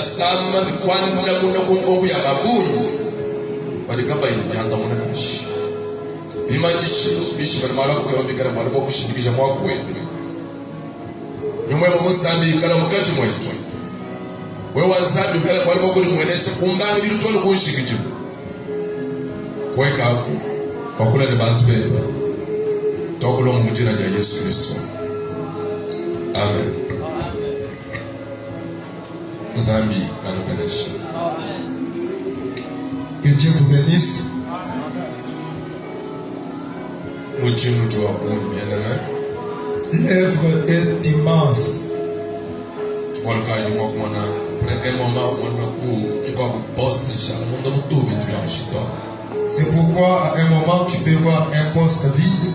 sama kwanda kuna kungobu ya babuni balikaba injanga muna nishi bimanyishi bishi balimala kukwambikana mwalimu okushindikisha mwakwende nyumwe bamusambi kala mukati mwetu we wansambi kala mwalimu okuli mwenesha kumbanga bilutolo kunshikije kweka wakula ne bantu beba tokulo mu jina lya Yesu Kristo. Amen. Nzambi anakubariki. Que Dieu vous bénisse. L'œuvre est immense. C'est pourquoi à un moment tu peux voir un poste vide.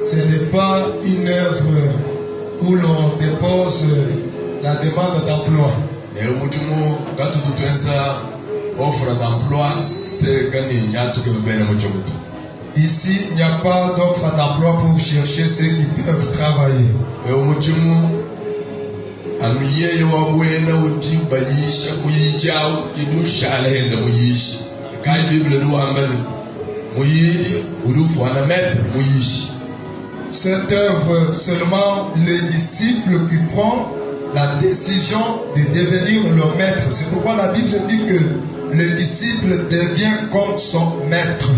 Ce n'est pas une œuvre où l'on dépose la demande d'emploi. Ici, il n'y a pas d'offre d'emploi pour chercher ceux qui peuvent travailler. Cette œuvre, seulement le disciple qui prend la décision de devenir le maître. C'est pourquoi la Bible dit que le disciple devient comme son maître.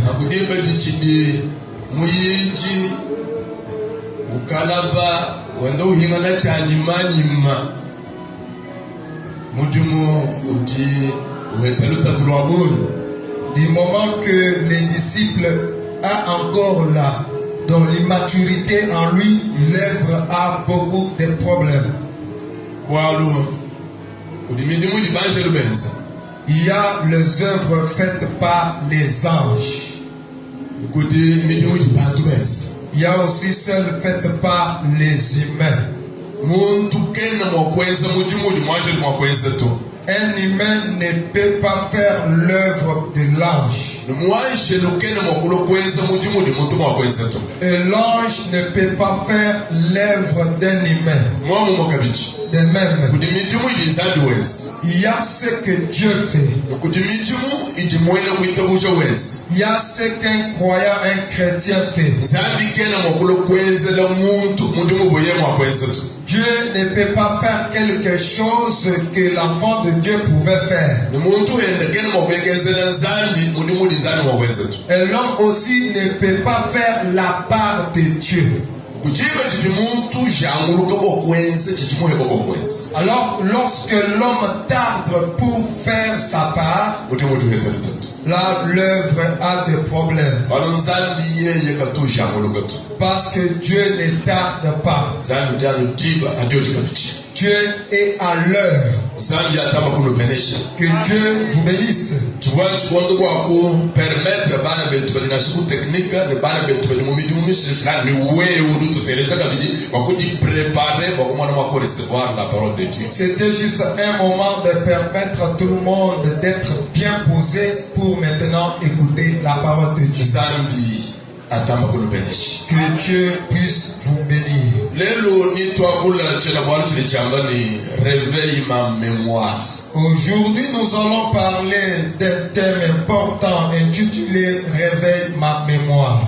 Du moment que le disciple a encore là, dans l'immaturité en lui, l'œuvre a beaucoup de problèmes. Il y a les œuvres faites par les anges. Il y a aussi celles faites par les humains. Un humain ne peut pas faire l'œuvre de l'ange. Et l'ange ne peut pas faire l'œuvre d'un humain. De même, il y a ce que Dieu fait. Il y a ce qu'un croyant, un chrétien fait. Dieu ne peut pas faire quelque chose que l'enfant de Dieu pouvait faire. Et l'homme aussi ne peut pas faire la part de Dieu. Alors, lorsque l'homme tarde pour faire sa part, là, l'œuvre a des problèmes. Parce que Dieu ne tarde pas. Dieu est à l'heure. Que Dieu vous bénisse. C'était juste un moment de permettre à tout le monde d'être bien posé pour maintenant écouter la parole de Dieu. Que Dieu puisse vous bénir. Aujourd'hui, nous allons parler d'un thème important intitulé Réveille ma mémoire.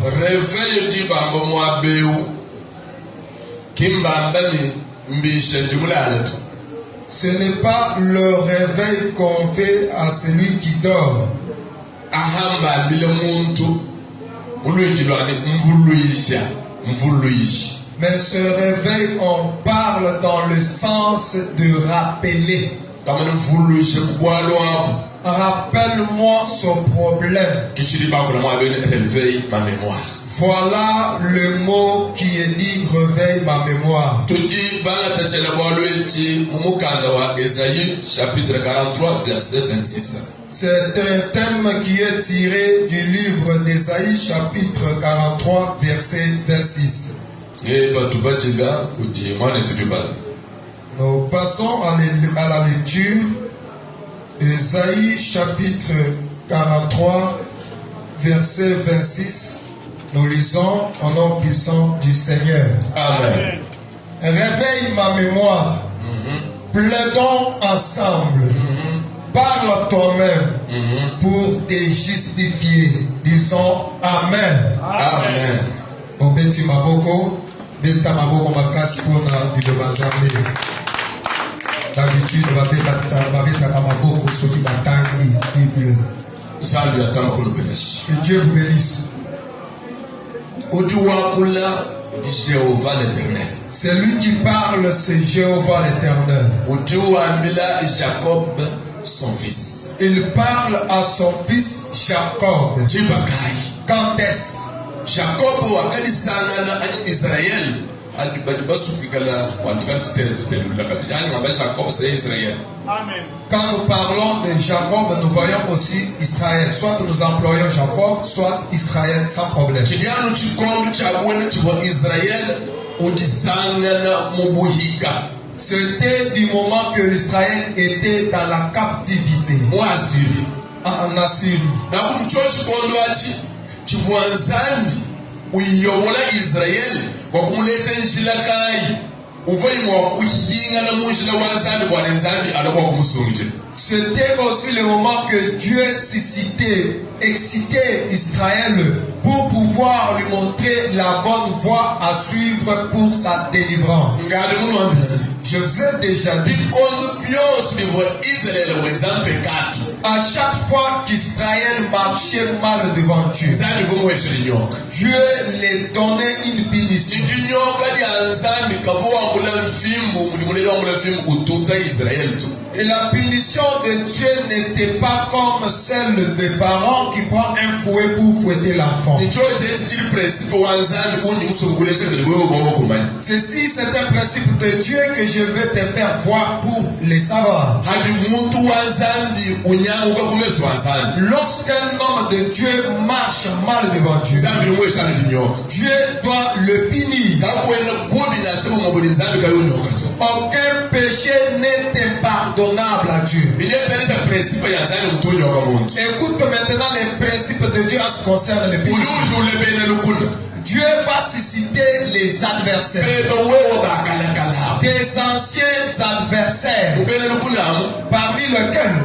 Ce n'est pas le réveil qu'on fait à celui qui dort. Mais ce réveil, on parle dans le sens de rappeler. Rappelle-moi son problème. Voilà le mot qui est dit, réveille ma mémoire. Chapitre 43, verset 26. C'est un thème qui est tiré du livre d'Ésaïe, chapitre 43, verset 26. Nous passons à la lecture. Ésaïe, chapitre 43, verset 26. Nous lisons au nom puissant du Seigneur. Amen. Réveille ma mémoire. Plaidons ensemble. Parle à toi-même pour te justifier. Disons Amen. Amen. Obeti maboko, beta maboko makasi pona biloba Nzambe. D'habitude, babeta maboko soki batangi Bible. Salut à toi, qu'on bénisse. Que Dieu vous bénisse. Jéhovah l'Éternel. C'est lui qui parle, c'est Jéhovah l'Éternel. Jacob, son fils. Il parle à son fils Jacob. Quand est-ce? Jacob a Israël. C'est Israël. Amen. Quand nous parlons de Jacob, nous voyons aussi Israël. Soit nous employons Jacob, soit Israël sans problème. C'était du moment que l'Israël était dans la captivité. En Assyrie. C'était aussi le moment que Dieu excitait Israël pour pouvoir lui montrer la bonne voie à suivre pour sa délivrance. Je vous ai déjà dit, à chaque fois qu'Israël marchait mal devant Dieu, Dieu les donnait une punition. Et la punition de Dieu n'était pas comme celle des parents qui prennent un fouet pour fouetter l'enfant. Ceci, c'est un principe de Dieu que je vais te faire voir pour les savoir. Lorsqu'un homme de Dieu marche mal devant Dieu, Dieu doit le punir. Aucun péché n'est impardonnable à Dieu. Écoute maintenant les principes de Dieu en ce qui concerne les péchés. Dieu va susciter les adversaires, des anciens adversaires, parmi lesquels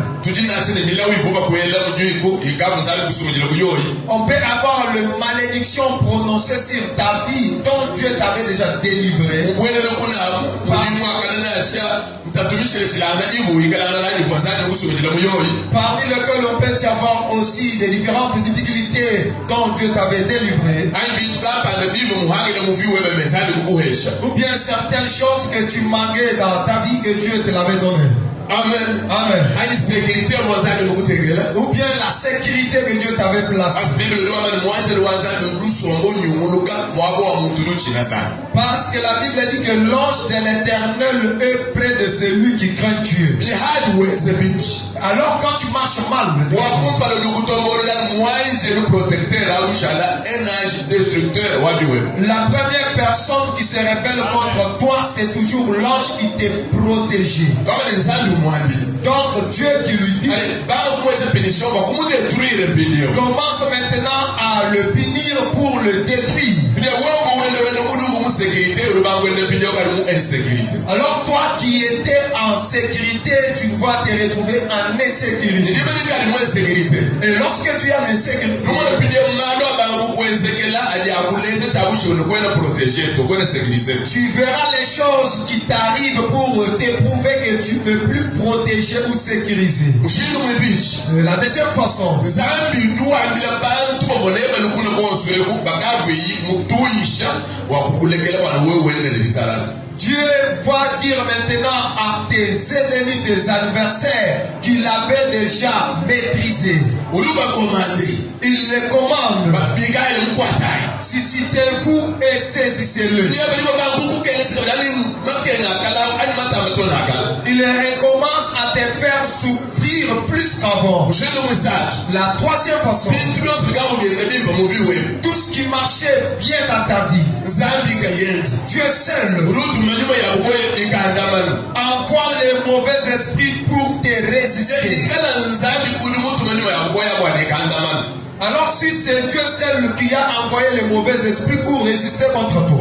on peut avoir une malédiction prononcée sur ta vie dont Dieu t'avait déjà délivré. Parmi lesquels on peut y avoir aussi des différentes difficultés dont Dieu t'avait délivré. Ou bien certaines choses que tu manquais dans ta vie et Dieu te l'avait donné. Amen. Amen. Ou bien la sécurité que Dieu t'avait placée. Parce que la Bible dit que l'ange de l'Éternel est près de celui qui craint Dieu. Alors quand tu marches mal, la première personne qui se rebelle contre toi, c'est toujours l'ange qui t'est protégé. Donc Dieu qui lui dit, commence maintenant à le punir pour le détruire. Alors toi qui étais en sécurité, tu vas te retrouver en insécurité. Et lorsque tu es en insécurité, tu verras les choses qui t'arrivent pour t'éprouver que tu ne peux plus protéger ou sécuriser. La deuxième façon, Dieu va dire maintenant à tes ennemis, tes adversaires, qu'il avait déjà maîtrisé. Il les commande. Suscitez-vous et saisissez-le. Il recommence à te faire souffrir plus qu'avant. La troisième façon, tout ce qui marchait bien dans ta vie, Dieu seul envoie les mauvais esprits pour te résister. Alors si c'est Dieu seul qui a envoyé les mauvais esprits pour résister contre toi,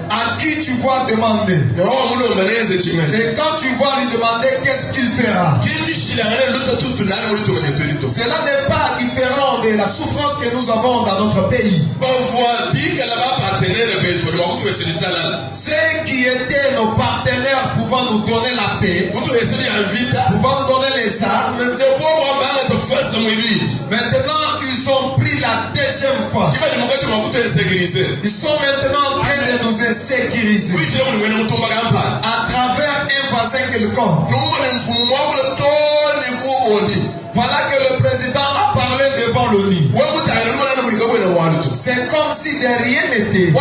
à qui tu vas demander? Et quand tu vas lui demander, qu'est-ce qu'il fera? Cela n'est pas différent de la souffrance que nous avons dans notre pays. Ceux qui étaient nos partenaires pouvant nous donner la paix, pouvant nous donner les armes, maintenant ils ont pris la deuxième fois. Ils sont maintenant en train de nous insécuriser à travers un voisin quelconque. Voilà que le président a parlé devant l'ONU. C'est comme si de rien n'était.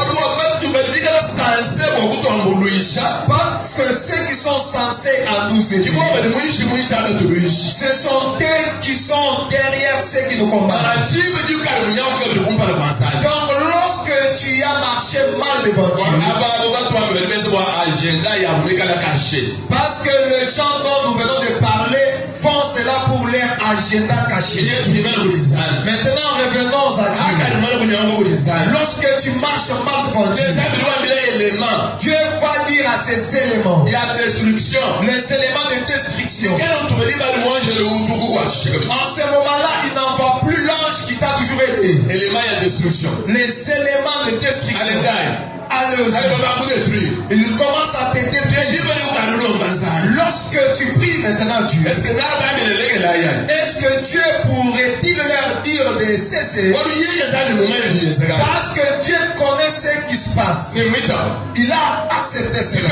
Parce que ceux qui sont censés à nous aider, ce sont eux qui sont derrière ceux qui nous combattent. Donc lorsque tu as marché mal devant Dieu, parce que les gens dont nous venons de parler font cela pour leur agenda caché. Maintenant revenons à Dieu. Lorsque tu marches mal devant Dieu, Dieu va dire à ces éléments, les éléments de destruction. En ce moment-là, il n'envoie plus l'ange qui t'a toujours aidé. Les éléments de destruction. Il commence à te détruire. Lorsque tu pries maintenant Dieu, est-ce que Dieu pourrait-il leur dire de cesser? Parce que Dieu connaît ce qui se passe. Il a accepté cela.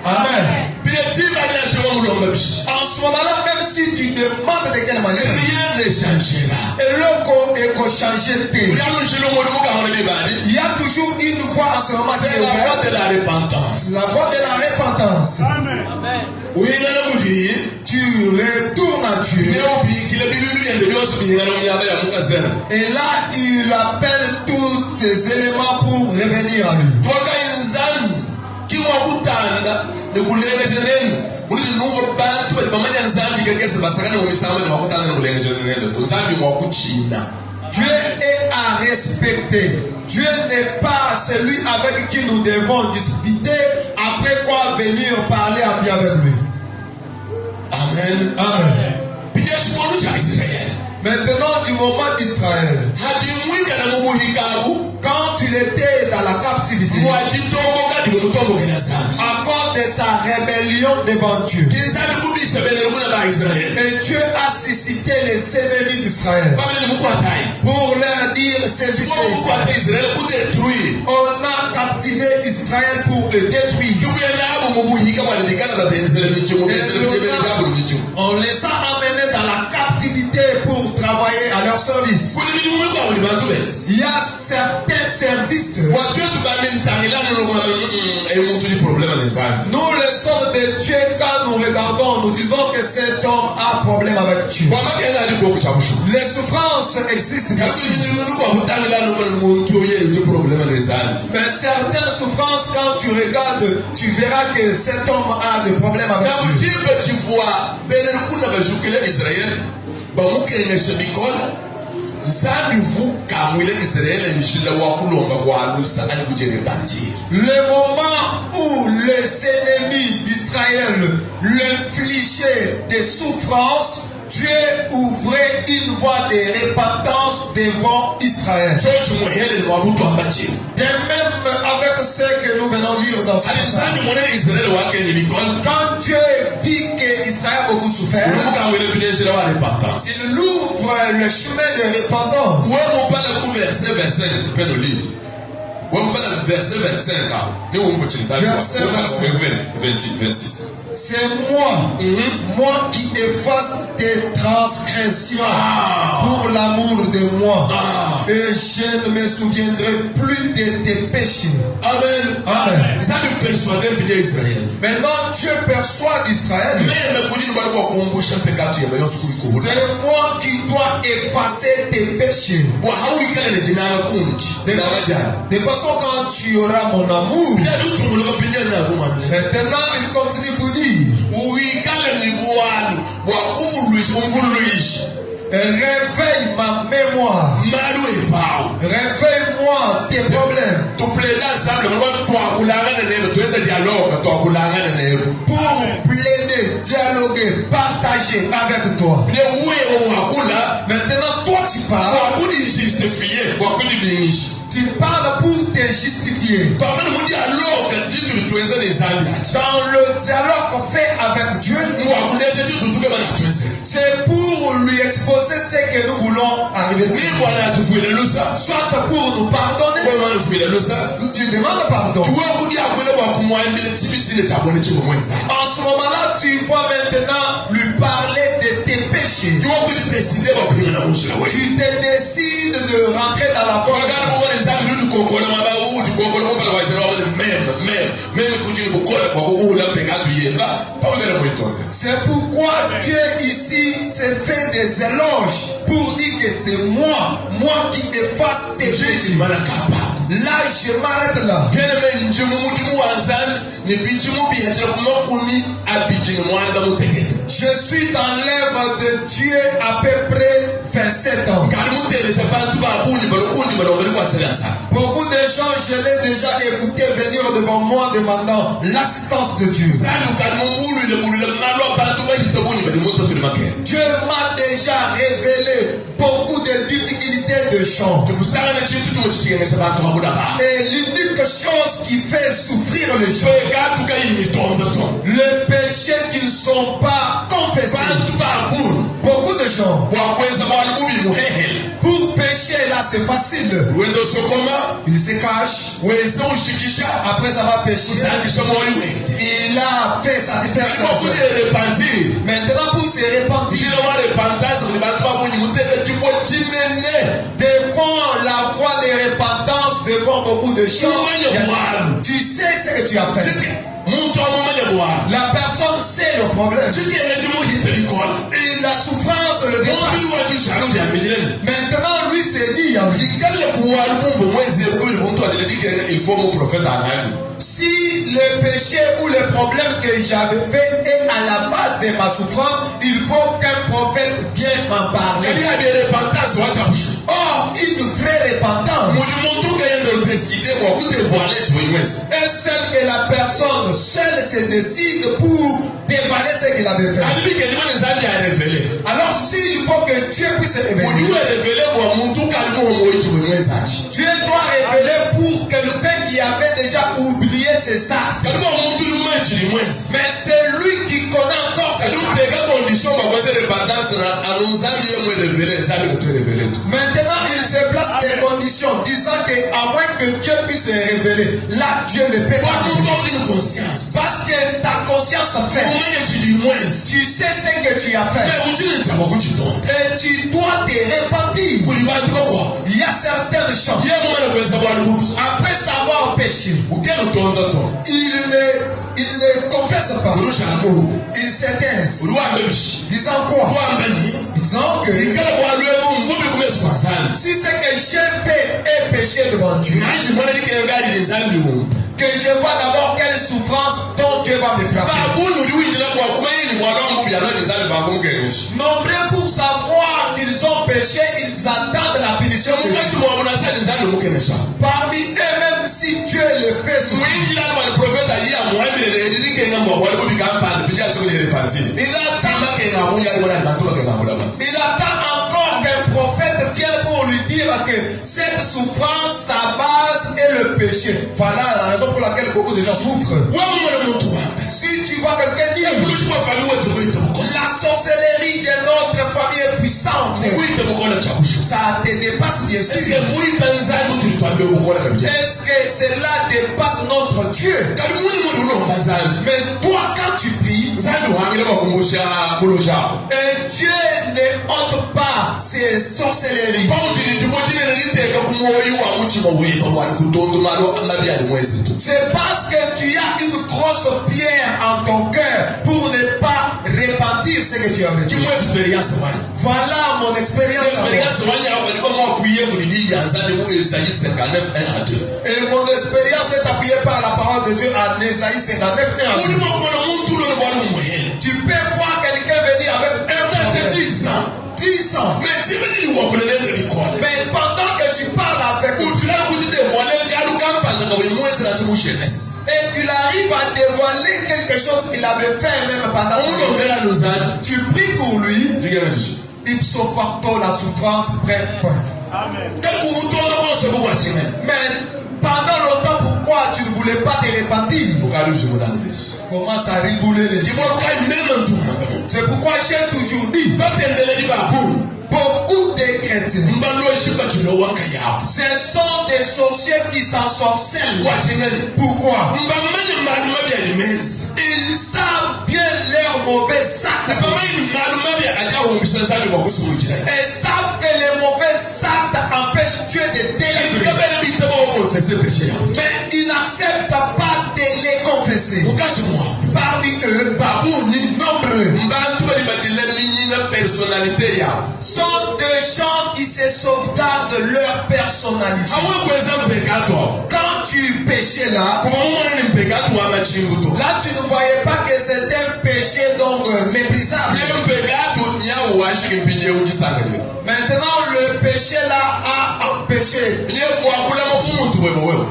Amen. En ce moment-là, même si tu demandes de quelle manière, rien ne changera. Il y a toujours une voie en ce moment. C'est la voie de la repentance. La voie de la repentance. Amen. Oui, tu retournes à Dieu. Et là, il appelle tous ces éléments pour revenir à lui. Dieu est à respecter. Dieu n'est pas celui avec qui nous devons discuter, après quoi venir parler à bien avec lui. Amen. Amen. Maintenant, du moment d'Israël, quand il était dans la captivité, à cause de sa rébellion devant Dieu, et Dieu a suscité les ennemis d'Israël pour leur dire saisissez. On a captivé Israël pour le détruire. On les a amenés dans la captivité pour travailler à leur service. Il y a certains services. Nous les sommes de Dieu quand nous regardons, nous disons que cet homme a un problème avec Dieu. Les souffrances existent. Mais certaines souffrances, quand tu regardes, tu verras que cet homme a des problèmes avec Dieu. Le moment où les ennemis d'Israël l'infligeaient des souffrances, Dieu ouvrait une voie de repentance devant Israël. De même avec ce que nous venons lire dans ce passage. Quand Dieu vit qu'Israël a beaucoup souffert, il ouvre le chemin de repentance. Verset 25. Verset 26. C'est moi qui efface tes transgressions pour l'amour de moi. Et je ne me souviendrai plus de tes péchés. Amen. Amen. Maintenant, Dieu persuade Israël. C'est moi qui dois effacer tes péchés. De façon, quand tu auras mon amour, maintenant il continue pour dire Réveille ma mémoire. Réveille-moi tes problèmes. Pour plaider, dialoguer, partager avec toi. Maintenant, toi tu parles. Tu parles pour te justifier. Dans le dialogue qu'on fait avec Dieu, c'est pour lui exposer ce que nous voulons arriver. Soit pour nous pardonner. Tu demandes pardon. En ce moment-là, tu vas maintenant lui parler de tes péchés. Tu te décides de rentrer dans la porte. C'est pourquoi Dieu ici s'est fait des éloges pour dire que c'est moi qui efface tes péchés. Là, je m'arrête là. Je suis dans l'œuvre de Dieu à peu près 27 ans. Beaucoup de gens, je l'ai déjà écouté venir devant moi demandant l'assistance de Dieu. Dieu m'a déjà révélé beaucoup de difficultés de chant. Et l'unique chose qui fait souffrir les gens, le péché qu'ils ne sont pas confessés. Beaucoup de gens, pour pécher là c'est facile. Il se cache. Après avoir péché, il a fait sa différence. Maintenant pour se repentir, devant la voie de repentance, devant beaucoup de choses, tu sais ce que tu as fait. La personne sait le problème. Et la souffrance le dépasse. Maintenant, lui s'est dit, si le péché ou le problème que j'avais fait est à la base de ma souffrance, il faut qu'un prophète vienne m'en parler. Or, une vraie repentance est celle que la personne seule se décide pour dévaler ce qu'il avait fait. Alors, s'il faut que Dieu puisse révéler, Dieu doit révéler pour quelqu'un qui avait déjà oublié ses actes. Mais c'est lui qui connaît encore ses actes. Maintenant, il se place des conditions disant qu'à moins que Dieu puisse se révéler, là, Dieu ne peut pas. Parce que ta conscience fait. Tu sais ce que tu as fait. Et tu dois te repentir. Il y a certaines choses. Après savoir péché, il ne confesse pas. Il s'éteint. Disant quoi? Disant que si ce que j'ai fait est péché devant Dieu, que je vois d'abord quelle souffrance dont Dieu va me frapper. Nombreux pour savoir qu'ils ont péché, ils attendent la punition de Dieu. Parmi eux-mêmes, si Dieu le fait souffrir, il attend encore qu'un prophète vienne pour lui dire que cette souffrance, sa base est le péché. Voilà la raison pour laquelle beaucoup de gens souffrent. Si tu vois quelqu'un dire la sorcellerie de notre famille est puissante, ça te dépasse bien sûr. Est-ce que cela dépasse notre Dieu? Mais toi quand tu pries, et Dieu ne honte pas ces sorcelleries. C'est parce que tu as une grosse pierre en ton cœur pour ne pas repentir ce que tu as vécu. Voilà mon expérience. Et mon expérience est appuyée par la parole de Dieu à Ésaïe 59, 1 à 2. Tu peux voir quelqu'un venir avec un 10 ans. Mais tu me dis, vous connaissez le l'école. Mais pendant que tu parles avec Au final, vous dites, voilà, et qu'il arrive à dévoiler quelque chose qu'il avait fait même pendant tu pries pour lui, ipso facto la souffrance prend fin. Mais pendant longtemps, pourquoi tu ne voulais pas te repentir? Commence à rigoler les yeux. C'est pourquoi j'ai toujours dit, beaucoup de chrétiens, ce sont des sorciers qui s'ensorcellent. Pourquoi? Ils savent bien leur mauvais sac. Et savent que les mauvais sacs empêchent Dieu de délivrer. Mais ils n'acceptent pas de les confesser. Parmi eux, nombreux sont des gens qui se sauvegardent leur personnalité. Quand tu péchais là, tu ne voyais pas que c'était un péché donc méprisable. Maintenant le péché là a empêché.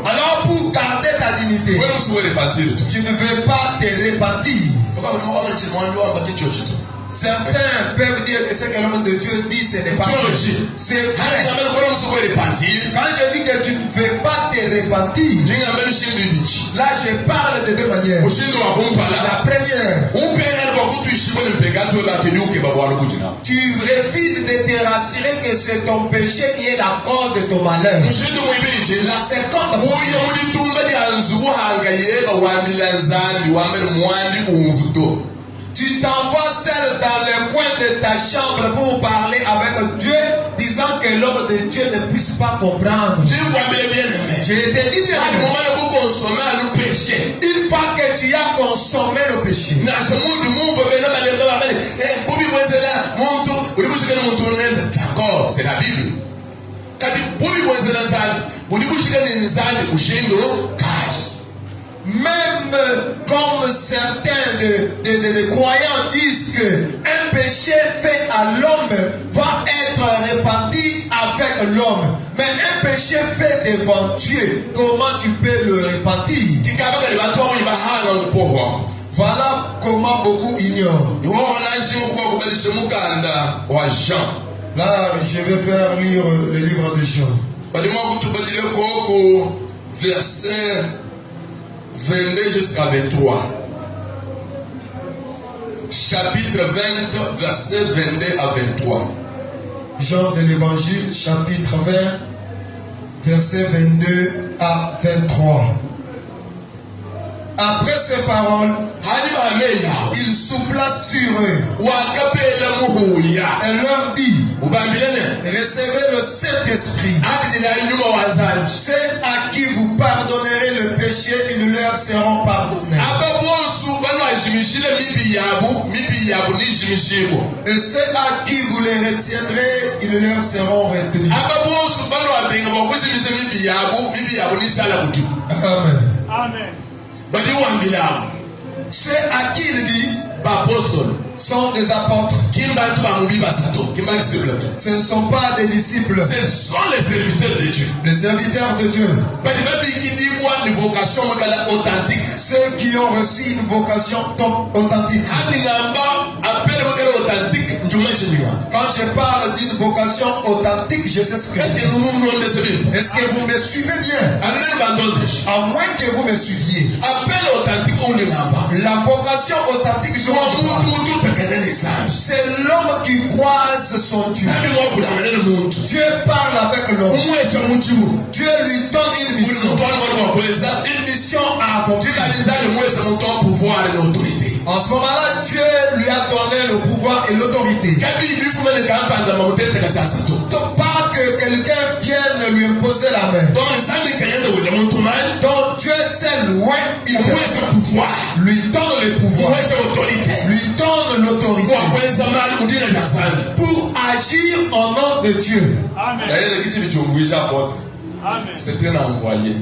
Alors pour garder ta dignité, tu ne veux pas te repentir. Certains peuvent dire que ce que l'homme de Dieu dit, ce n'est pas vrai. C'est vrai. Quand je dis que tu ne veux pas te repentir, là je parle de deux manières. La première, tu refuses de te rassurer que c'est ton péché qui est la cause de ton malheur. La seconde, tu t'envoies seul dans le coin de ta chambre pour parler avec Dieu, disant que l'homme de Dieu ne puisse pas comprendre. Je te dis, une fois que tu as consommé le péché, d'accord, c'est la Bible. Même comme certains de croyants disent que un péché fait à l'homme va être répandu avec l'homme, mais un péché fait devant Dieu, comment tu peux le répandir? Voilà comment beaucoup ignorent. Là, je vais faire lire le livre de Jean. Verset 22 jusqu'à 23. Chapitre 20, verset 22 à 23. Jean de l'Évangile, chapitre 20, verset 22 à 23. Après ces paroles, il souffla sur eux et leur dit, recevez le Saint-Esprit. Ceux à qui vous pardonnerez le péché, ils leur seront pardonnés. Et ceux à qui vous les retiendrez, ils leur seront retenus. Amen. Amen. Ceux à qui il dit sont des apôtres. Ce ne sont pas des disciples. Ce sont les serviteurs de Dieu. Les serviteurs de Dieu. Ceux qui ont reçu une vocation authentique. Quand je parle d'une vocation authentique, je sais ce que c'est. Est-ce que vous me suivez bien? À moins que vous me suiviez. La vocation authentique, c'est l'homme qui croise son Dieu. Dieu parle avec l'homme. Dieu lui donne une mission. Une mission à accomplir. En ce moment-là, Dieu lui a donné le pouvoir et l'autorité. Donc, pas que quelqu'un vienne lui imposer la main. Donc Dieu seul loin, il lui donne le pouvoir, lui donne l'autorité pour agir au nom de Dieu. Amen. C'est un envoyé.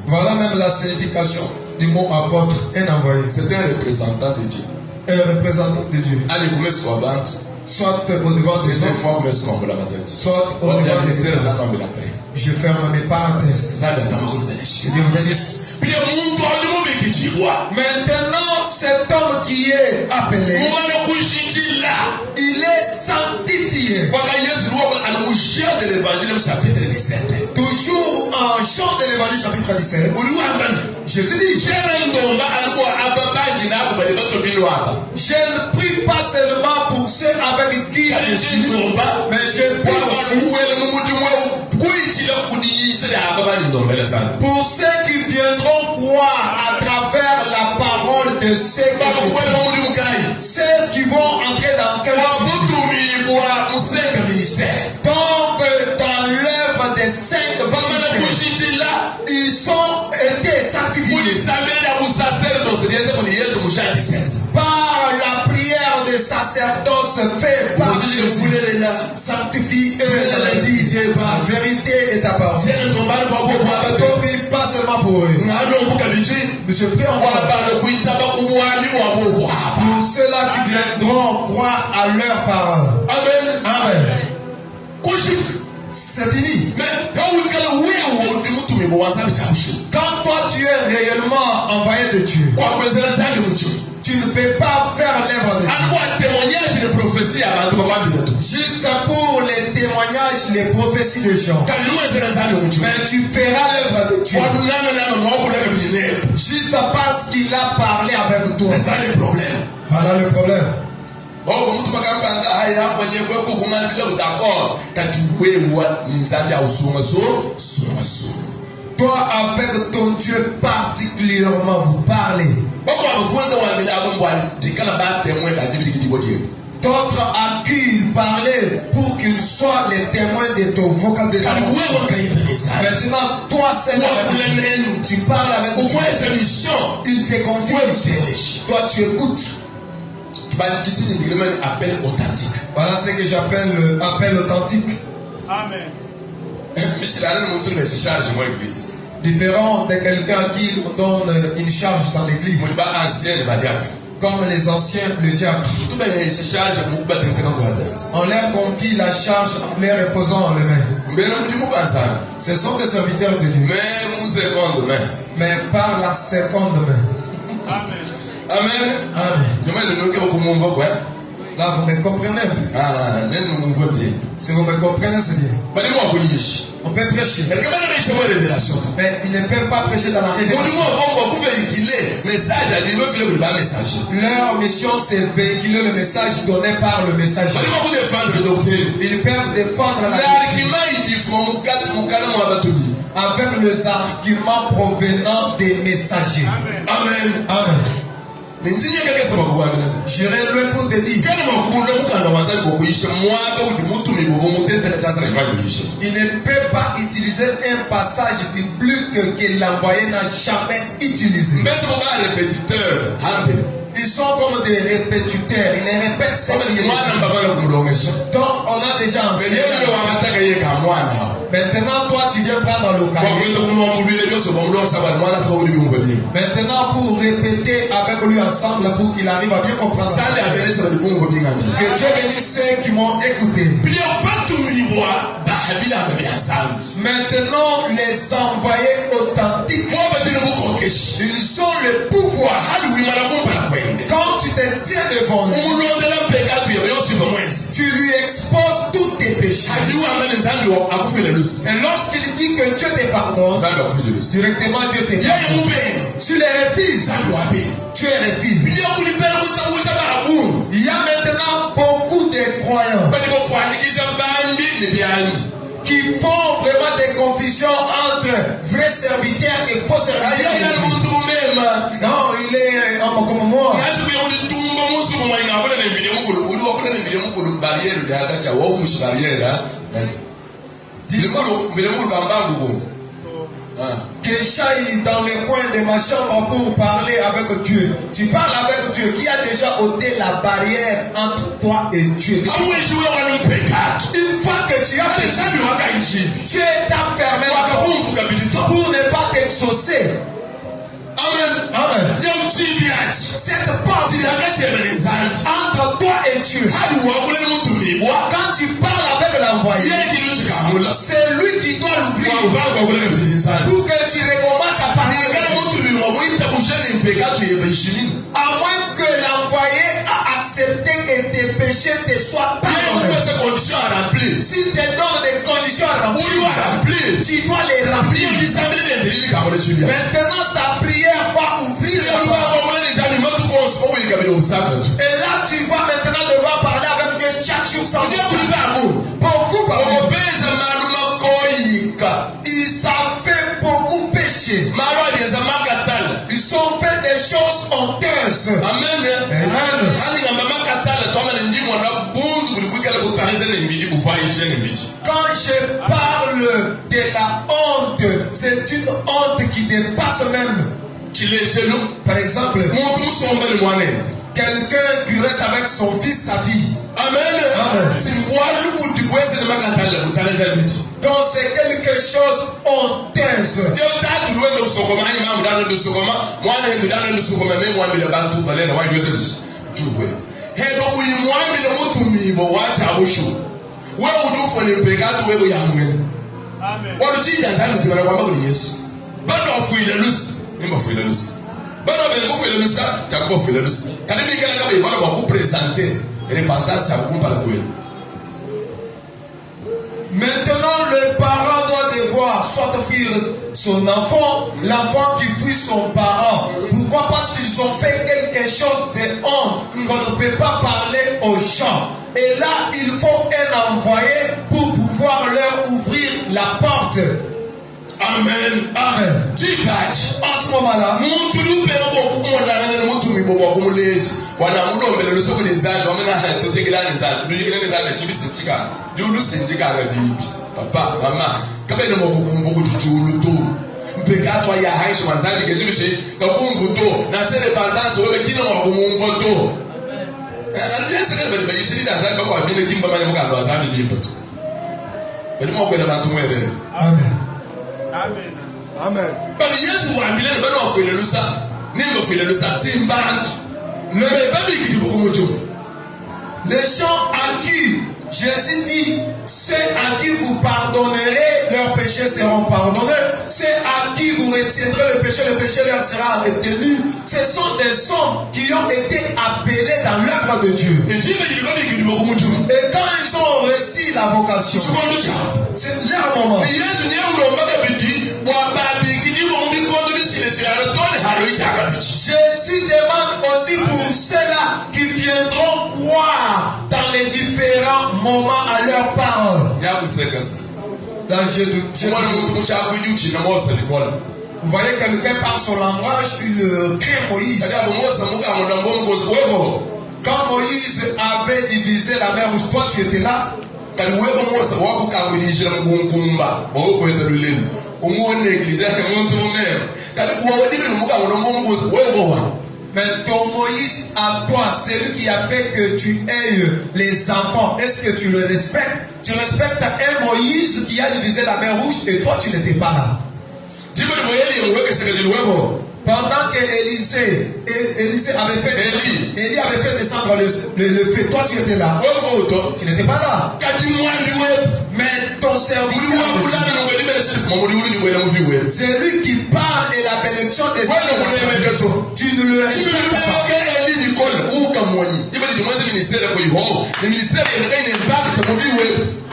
Voilà même la signification du mot apôtre, un envoyé. C'est un représentant de Dieu. Un représentant de Dieu. soit au devant des Deuxième autres, fois, mais ce qu'on veut la bataille. soit au devant des autres. Je ferme mes parenthèses. Que Dieu vous bénisse. Maintenant, cet homme qui est appelé, il est sanctifié. Toujours en chant de l'évangile chapitre 17. Jésus dit, je ne prie pas seulement pour ceux avec qui je suis, mais je prie aussi pour ceux qui viendront croire à travers la parole de ceux qui vont entrer dans quel donc dans l'œuvre des cinq ils ont été sanctifiés par la prière des sacerdoces faite par Jésus. Sanctifie la vérité est ta parole. Pas seulement pour eux. Mais je prie encore pour ceux-là qui viendront croire à leur parole. Amen. Amen. C'est fini. Quand toi tu es réellement envoyé de Dieu, tu ne peux pas faire l'œuvre de Dieu. Juste pour les témoignages, les prophéties de gens. Mais tu feras l'œuvre de Dieu. Juste parce qu'il a parlé avec toi. C'est ça le problème. Voilà le problème. Toi avec ton Dieu particulièrement vous parlez. D'autres à qui il parlait pour qu'ils soient les témoins de ton vocabulaire. Maintenant, toi seul, tu parles avec Dieu. Il te confie. Toi tu écoutes. Voilà ce que j'appelle appel authentique. Amen. Différent de quelqu'un qui donne une charge dans l'église. Comme les anciens, le diable. On leur confie la charge en les reposant les mains. Ce sont des serviteurs de Dieu. Mais par la seconde main. Amen. Amen. Là, vous me comprenez un peu. Si vous me comprenez, c'est bien. On peut prêcher. Mais il ne peut pas prêcher dans la révélation. Leur mission, c'est véhiculer le message donné par le messager. Ils peuvent défendre la avec les arguments provenant des messagers. Amen. Amen. J'irai loin pour te dire. Il ne peut pas utiliser un passage biblique que l'envoyé n'a jamais utilisé. Ils sont comme des répétiteurs. Ils les répètent ce qu'ils disent. Donc on a déjà enseigné. Maintenant toi tu viens prendre l'occasion. Maintenant pour répéter avec lui ensemble pour qu'il arrive à bien comprendre. Que Dieu bénisse ceux qui m'ont écouté. Maintenant les envoyés authentiques, ils ont le pouvoir. Quand tu te tiens devant lui, tu lui exposes tous tes péchés. Et lorsqu'il dit que Dieu te pardonne, directement Dieu te pardonne. Tu les refuses. Tu les refuses. Il y a maintenant beaucoup de croyants qui font vraiment des confusions entre vrais serviteurs et faux serviteurs. Non, il est comme moi. Que j'aille dans les coins de ma chambre pour parler avec Dieu. Tu parles avec Dieu qui a déjà ôté la barrière entre toi et Dieu. Une fois que tu as fait, tu es fermé pour ne pas t'exaucer. Amen. Amen. Cette porte entre toi et Dieu. Quand tu parles avec l'envoyé, c'est lui qui doit l'ouvrir pour que tu recommences à parler. À moins que l'envoyé a accepté que tes péchés te soient pardonnés. S'il te donne des conditions à remplir, tu dois les remplir. Maintenant, sa prière va ouvrir la porte. Et là, tu vas maintenant devoir parler avec Dieu chaque jour sans beaucoup. Ils ont fait beaucoup pécher. Ils ont fait des choses honteuses. Amen. Quand je parle de la honte, c'est une honte qui dépasse même. Par exemple, quelqu'un qui reste avec son fils sa vie. Amen. Donc c'est quelque chose honteuse. Maintenant, le parent doit devoir soit fuir son enfant, l'enfant qui fuit son parent. Pourquoi? Parce qu'ils ont fait quelque chose de honte qu'on ne peut pas parler aux gens. Et là, il faut un envoyé pour pouvoir leur ouvrir la porte. Amen. Amen. En ce moment-là, papa, maman, mpekatwa ya haisha manzali gezibishe kakumvuto na sele pandanso wewe kino makumumvuto alianza kama bali yishiri na zali bako abile kimba manye mukalo azami bimbuto bali mo kwela bantu mwebere. Amen. Amen. Amen. Bali Yesu wa abile bali ofele lusa nimbo ofele lusa simbantu le babi kidibo kumucho. Les gens à qui Jésus dit, ceux à qui vous pardonnerez, leurs péchés seront pardonnés. Ceux à qui vous retiendrez le péché leur sera retenu. Ce sont des hommes qui ont été appelés dans l'œuvre de Dieu. Et quand ils ont reçu la vocation, c'est leur moment. Jésus demande aussi pour ceux-là qui viendront croire dans les différents moments à leur parole. Vous voyez quelqu'un par son langage, il craint Moïse. Quand Moïse avait divisé la mer Rouge, toi tu étais là. Mais ton Moïse à toi, celui qui a fait que tu aies les enfants, est-ce que tu le respectes? Tu respectes un Moïse qui a divisé la mer Rouge et toi tu n'étais pas là. Pendant que Élie avait fait descendre le feu, toi tu étais là. Tu n'étais pas là. Mais ton serviteur, c'est lui qui parle et la bénédiction des hommes. Tu ne le respectes pas.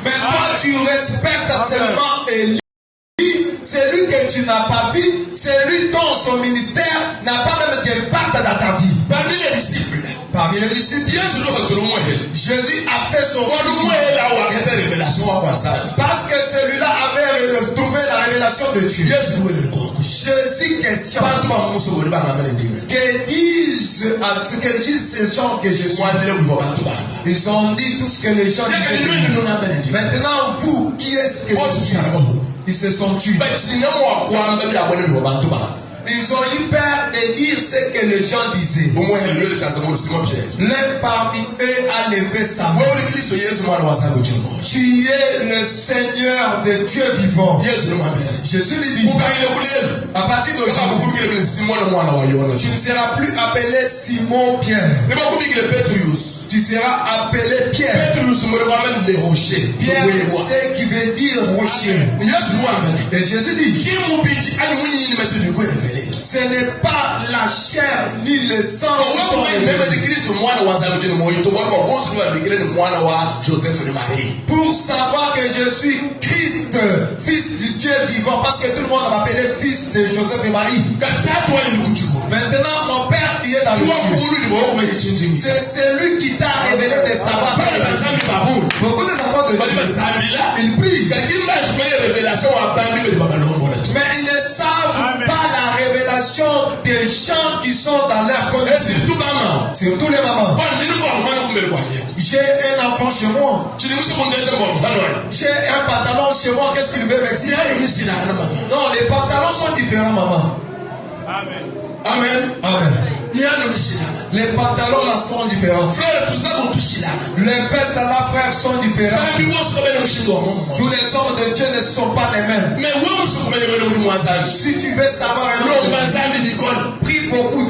Mais toi tu respectes seulement Élie. C'est lui que tu n'as pas vu, c'est lui dont son ministère n'a pas même d'impact dans ta vie. Parmi les disciples, Jésus a fait son rôle. Parce que celui-là avait trouvé la révélation de Dieu. Jésus questionne. Que disent ces gens que je suis? Ils ont dit tout ce que les gens disaient. Maintenant, vous, qui est-ce que je suis? Ils se sont tués. Ils ont eu peur de dire ce que les gens disaient. L'un parmi eux a levé sa main. Tu es le Seigneur de Dieu vivant. Jésus lui dit, à partir d'aujourd'hui, tu ne seras plus appelé Simon Pierre. Tu seras appelé Pierre. Pierre, c'est qui veut dire rocher. Et Jésus dit, ce n'est pas la chair ni le sang pour savoir que je suis Christ, fils du Dieu vivant, parce que tout le monde m'appelait fils de Joseph et Marie. Maintenant, mon Père qui est dans le ciel, c'est celui qui t'a révélé des sabbats. Beaucoup des enfants de Dieu, ils prient, mais ils ne savent pas la révélation des gens qui sont dans leur connaissance. Surtout les mamans. J'ai un enfant chez moi. J'ai un pantalon chez moi. Qu'est-ce qu'il veut m'expliquer? Non, les pantalons sont différents, maman. Amen. Amen. Amen. Les pantalons là sont différents. Les vestes là, frères, sont différents. Tous les hommes de Dieu ne sont pas les mêmes. Si tu veux savoir un homme, prie beaucoup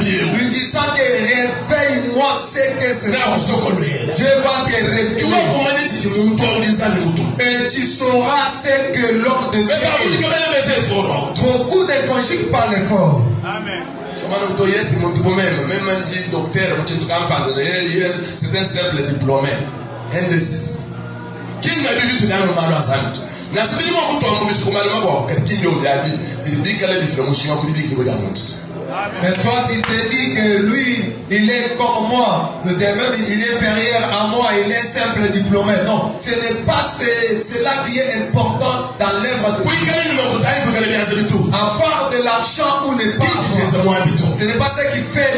Dieu. Lui disant que réveille-moi ce que c'est. Dieu va te réveiller. Et tu sauras ce que l'homme de Dieu est. Beaucoup ne conjuguent pas l'effort. Amen. Même un docteur, c'est un simple diplômé. ND6. Qui n'a pas vu tout dans le malheur à n'a pas vu mais toi tu te dis que lui il est comme moi, de même il est inférieur à moi, il est simple diplômé. Non, ce n'est pas cela qui est important dans l'œuvre de Dieu. Avoir de l'argent ou ne pas avoir, ce n'est pas ce qui fait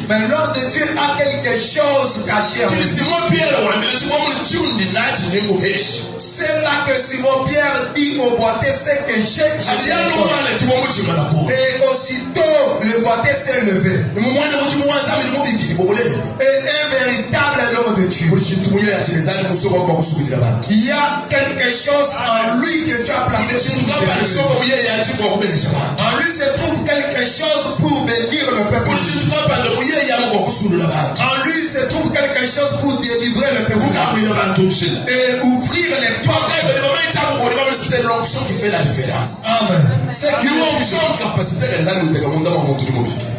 mais l'homme de Dieu a quelque chose caché. C'est là que Simon Pierre dit au boiteux, c'est que j'ai. Et aussitôt le boiteux s'est levé. Et un véritable homme de Dieu. Il y a quelque chose en lui que tu as placé. En lui se trouve quelque chose pour bénir le peuple. En lui se trouve quelque chose pour délivrer le peuple. Et ouvrir les portes. C'est l'onction qui fait la différence. Amen. C'est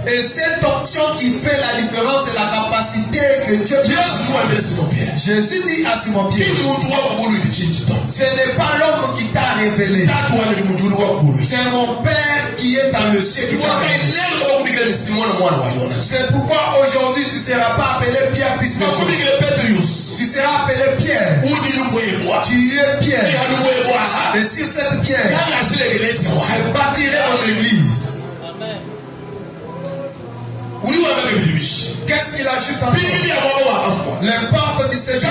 et cette option qui fait la différence, c'est la capacité que Dieu a. Jésus dit à Simon Pierre, ce n'est pas l'homme qui t'a révélé, c'est mon Père qui est dans le ciel qui t'a révélé. C'est pourquoi aujourd'hui tu ne seras pas appelé Pierre, fils de Dieu. Tu seras appelé Pierre. Tu es Pierre. Et sur cette pierre, je bâtirai mon église. Qu'est-ce qu'il ajoute encore? Les portes du séjour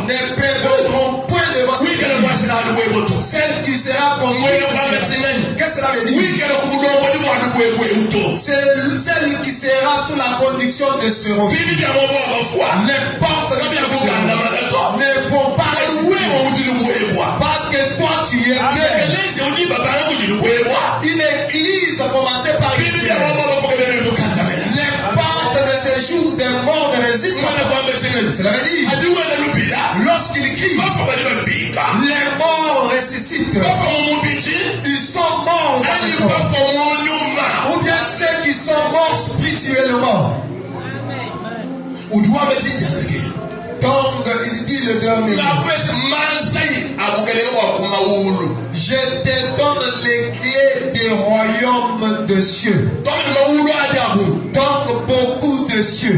ne prévaudront point devant celle qui sera construite. Qu'est-ce que cela veut dire? C'est celle qui sera sous la conduction de ce rocher. Les portes ne vont pas parce que toi tu es une église a commencé par une pierre. Les portes de ces jours des morts ne résistent pas. Cela veut dire, lorsqu'il crie, les morts ressuscitent. Ils sont morts dans le corps. Ou bien ceux qui sont morts spirituellement. Donc il dit le dernier. Je te donne les clés des royaumes de cieux. Donc beaucoup de cieux.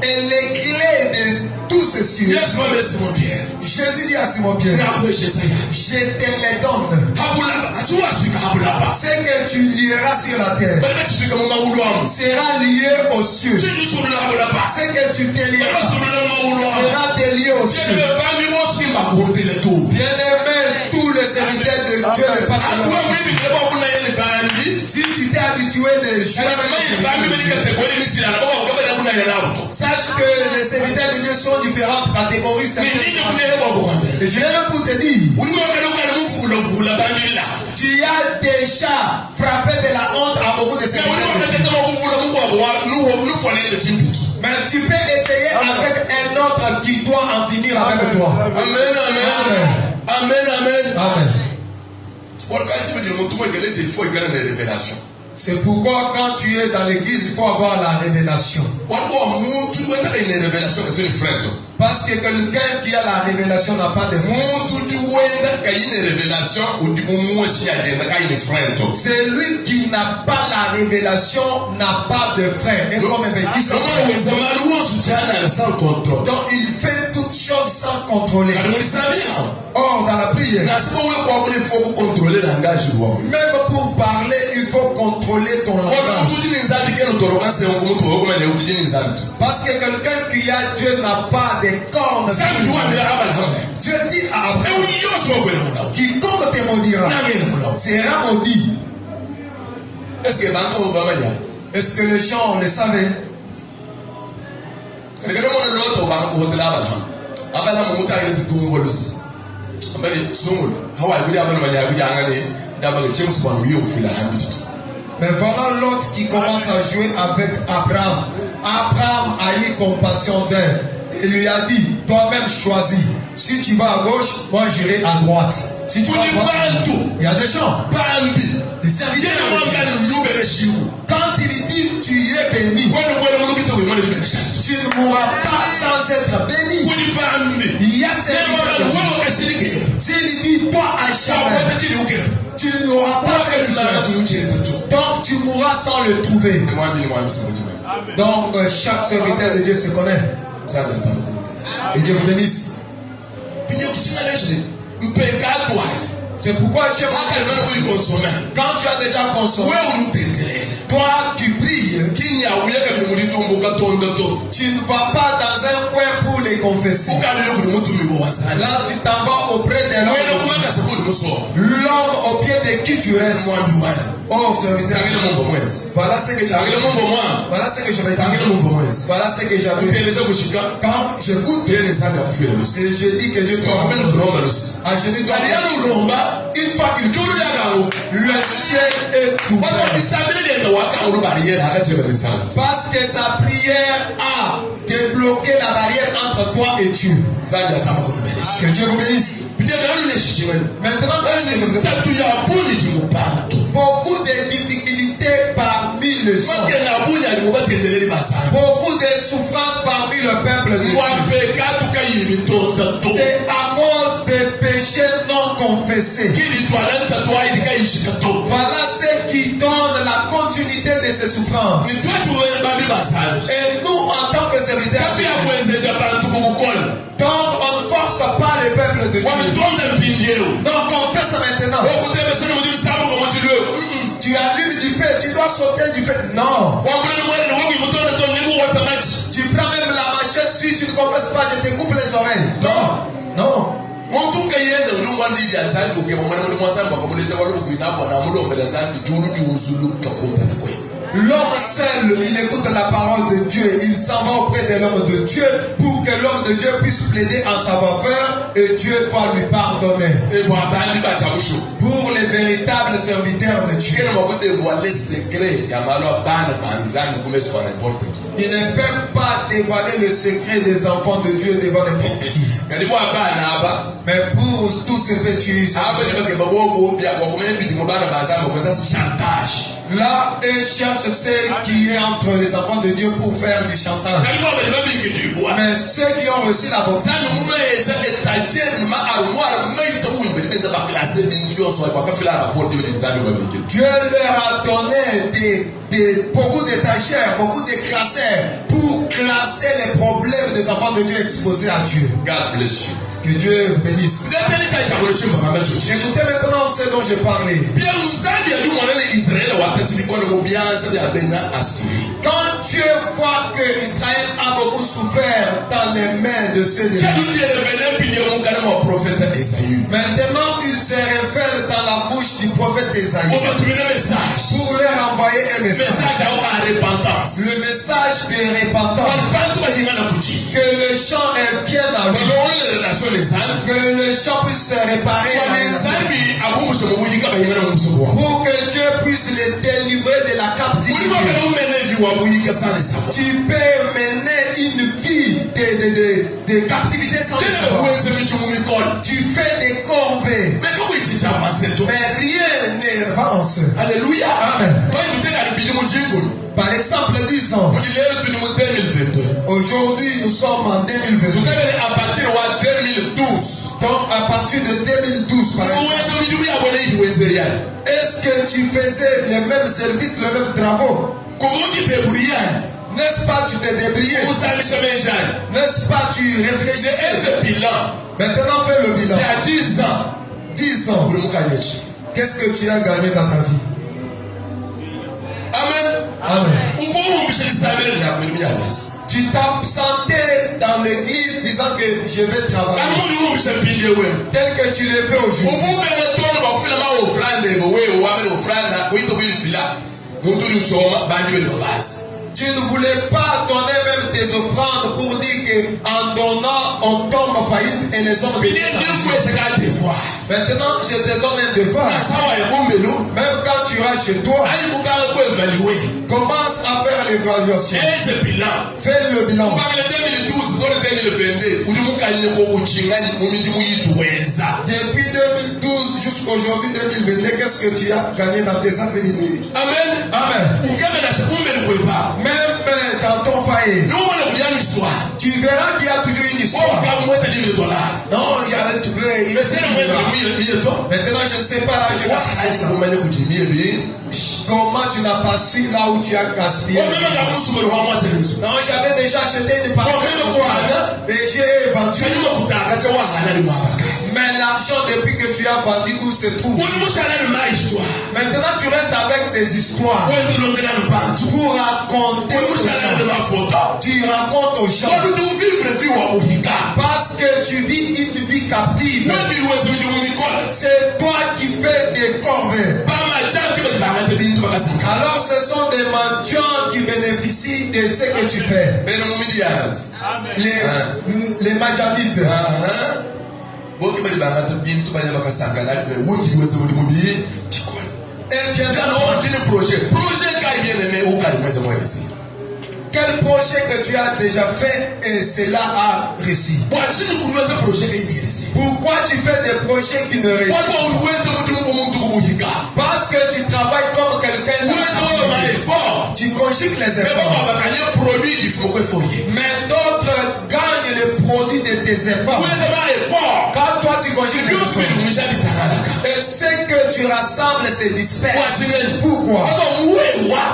Et les clés de tous ces cieux. Jésus dit à Simon Pierre, je te les donne. Ce que tu lieras sur la terre sera lié aux cieux. Ce que tu délieras sera délié aux cieux. Bien-aimé, tout Tous les serviteurs de Dieu ne passent pas. Si tu t'es habitué de jouer, sache que les serviteurs de Dieu sont différentes catégories. Et je viens pour te dire, tu as déjà frappé de la honte à beaucoup de serviteurs. Mais tu peux essayer avec un autre qui doit en finir avec toi. Amen, amen. Amen, amen. Amen. Révélation. C'est pourquoi quand tu es dans l'église, il faut avoir la révélation. Parce que quelqu'un qui a la révélation n'a pas de c'est lui qui n'a pas la révélation n'a pas de frère. Et comme donc il fait toutes choses sans contrôler. Or dans la prière, même pour parler, il faut contrôler ton langage. Parce que quelqu'un qui a Dieu n'a pas de cornes. Dieu dit à Abraham, quiconque te maudira sera maudit. Est-ce que les gens le savaient? Mais voilà l'autre qui commence à jouer avec Abraham. Abraham a eu compassion d'elle. Il lui a dit, toi-même choisis. Si tu vas à gauche, moi j'irai à droite. Si tu vas à droite, il y a des gens, des serviteurs. Quand il dit tu es béni, tu ne mourras pas sans être béni. Il y a ces serviteurs. S'il dit toi à jamais, tu n'auras pas cette chose. Donc tu mourras sans le trouver. Donc chaque serviteur de Dieu se connaît. Et Dieu vous bénisse. C'est pourquoi quand tu as déjà consommé, toi tu pries, tu ne vas pas dans un coin pour les confesser. Là tu t'en vas auprès de l'homme au pied de qui tu es. Oh serviteur, voilà ce que j'avais dit. Voilà ce que je vais dire. Voilà ce que j'avais dit. Quand j'écoute et je dis que je tombe à genoux, une fois qu'il tourne le ciel est ouvert. Parce que sa prière a débloqué la barrière entre toi et Dieu. Que Dieu vous bénisse. Maintenant, beaucoup de difficultés parmi le sang. Beaucoup de souffrances parmi le peuple de Dieu. C'est à cause des péchés non confessés. Voilà ce qui donne la continuité de ces souffrances. Et nous, en tant que serviteurs, donc on ne force pas le peuple de Dieu. Donc confesse maintenant. Tu allumes du feu, tu dois sauter du feu. Non. Tu prends même la machette, si tu ne confesses pas, je te coupe les oreilles. Non. Non. L'homme seul, il écoute la parole de Dieu, il s'en va auprès de l'homme de Dieu pour que l'homme de Dieu puisse plaider en sa faveur et Dieu va lui pardonner. Pour les véritables serviteurs de Dieu, ils ne peuvent pas dévoiler le secret des enfants de Dieu devant n'importe qui. Mais pour tous ces vêtus, là, ils cherchent ce qui est entre les enfants de Dieu pour faire du chantage. Mais ceux qui ont reçu la bonté, Dieu leur a donné beaucoup d'étagères, beaucoup de classeurs pour classer les problèmes des enfants de Dieu exposés à Dieu. God bless you. Que Dieu vous bénisse. Écoutez maintenant ce dont je parlais. Quand Dieu voit que Israël a beaucoup souffert dans les mains de ceux de maintenant il se révèle dans la bouche du prophète Esaïe pour leur envoyer un message. Le message de repentance. Que le chant vienne à lui. Que le chant puisse se réparer. Pour que Dieu puisse les délivrer de la captivité. Tu peux mener une vie de captivité sans le savoir. Tu fais des corvées. Mais rien n'avance. Alléluia. Amen. Par exemple, disons, aujourd'hui nous sommes en 2022. Donc à partir de 2012, par exemple, est-ce que tu faisais les mêmes services, les mêmes travaux? N'est-ce pas, tu t'es débrouillé? N'est-ce pas, tu réfléchissais? Maintenant fais le bilan. Il y a 10 ans. Qu'est-ce que tu as gagné dans ta vie? Amen. Amen. Tu t'absentais dans l'église disant que je vais travailler. Tel que tu le fais aujourd'hui. Tu ne voulais pas donner même tes offrandes pour dire qu'en donnant, on tombe en faillite et les hommes maintenant, je te donne un devoir. Même quand tu iras chez toi, commence à faire l'évaluation. Fais le bilan. Depuis 2012 jusqu'à aujourd'hui 2022, qu'est-ce que tu as gagné dans tes activités? Amen. Amen. Même dans ton foyer, tu verras qu'il y a toujours une histoire. Non, j'avais trouvé. Maintenant, je ne sais pas là, comment tu n'as pas su là où tu as gaspillé. Non, j'avais déjà acheté une parcelle et j'ai vendu. Mais l'argent, depuis que tu as vendu, où se trouve? Maintenant, tu restes avec des histoires pour raconter. Tu racontes aux gens parce que tu vis une vie captive. C'est toi qui fais des corvées. Alors ce sont des mendiants qui bénéficient de ce que tu fais. Les Madjanites. Quel projet que tu as déjà fait et cela a réussi? Pourquoi tu fais des projets qui ne réussissent pas? Parce que tu travailles comme quelqu'un. Tu conjugues les efforts. Mais d'autres gagnent le produit de tes efforts. Quand toi tu conjugues les efforts, et ce que tu rassembles se disperse. Pourquoi?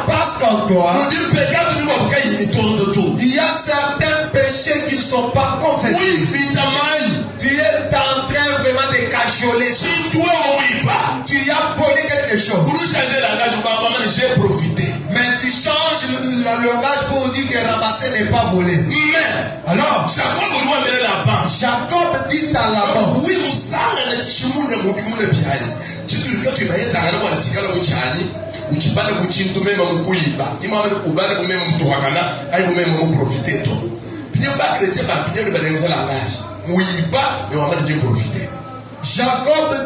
Parce qu'en toi, il y a certains péchés qui ne sont pas confessés. Tu es en train vraiment de cajoler. Tu as volé quelque chose. J'ai profité. Mais tu changes le langage pour dire que ramasser n'est pas volé. Mais alors, Jacob dit à Laban, Jacob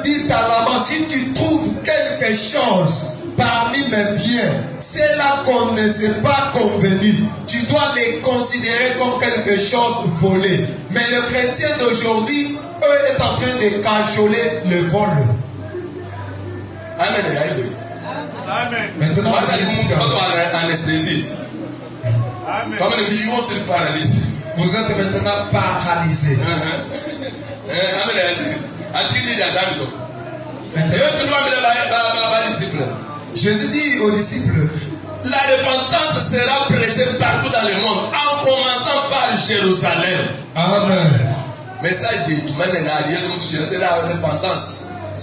dit à Laban, si tu trouves quelque chose parmi mes biens, c'est là qu'on ne s'est pas convenu, tu dois les considérer comme quelque chose volé. Mais le chrétien d'aujourd'hui, eux, est en train de cajoler le vol. Amen. Amen. Maintenant, vous êtes maintenant paralysé. Jésus dit aux disciples, la repentance sera prêchée partout dans le monde, en commençant par Jérusalem. Amen. Message tout le monde c'est la repentance.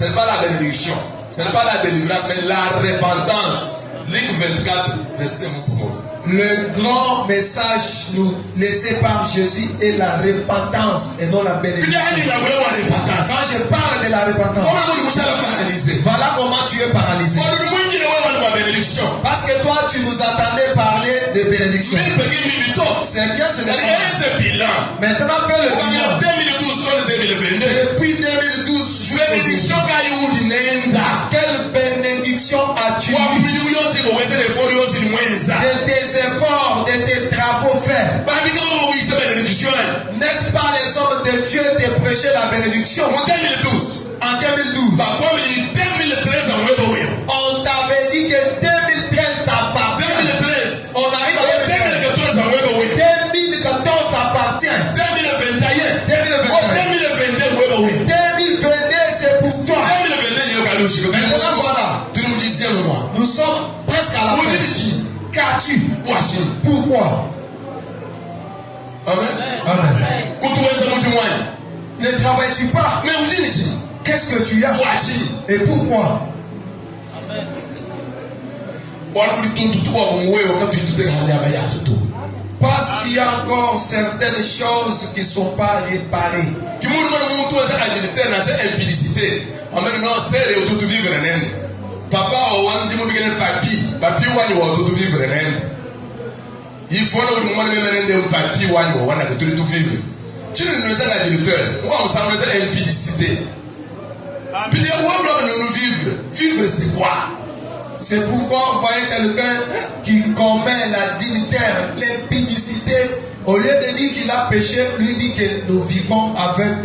Ce n'est pas la bénédiction. Ce n'est pas la délivrance, mais la repentance. Luc 24, verset 1 pour moi. Le grand message nous laissé par Jésus est la repentance et non la bénédiction. Quand je parle de la repentance, voilà comment tu es paralysé. Parce que toi tu nous entendais parler de bénédiction. C'est bien ce bilan. Maintenant fais le bilan. Depuis 2012, quelle bénédiction as-tu eu? De tes efforts, de tes travaux faits. N'est-ce pas les hommes de Dieu te prêcher la bénédiction? En 2012. On t'avait dit que 2013 t'appartient. On arrive à 2014 t'appartient. 2022 c'est pour toi. Maintenant voilà. Nous sommes presque à la fin. Qu'as-tu? Pourquoi? Amen. Ne travailles-tu pas? Qu'est-ce que tu as? Et pourquoi? Parce qu'il y a encore certaines choses qui ne sont pas réparées. Papa, papi wani wa tout vivre il faut le papi wani wa wana tout vivre. Tu ne nous as agriculteur, on s'en faisait impudicité. Puis nous vivre. Vivre c'est quoi? C'est pourquoi vous voyez quelqu'un qui commet la dignitaire, l'impudicité. Au lieu de dire qu'il a péché, lui dit que nous vivons avec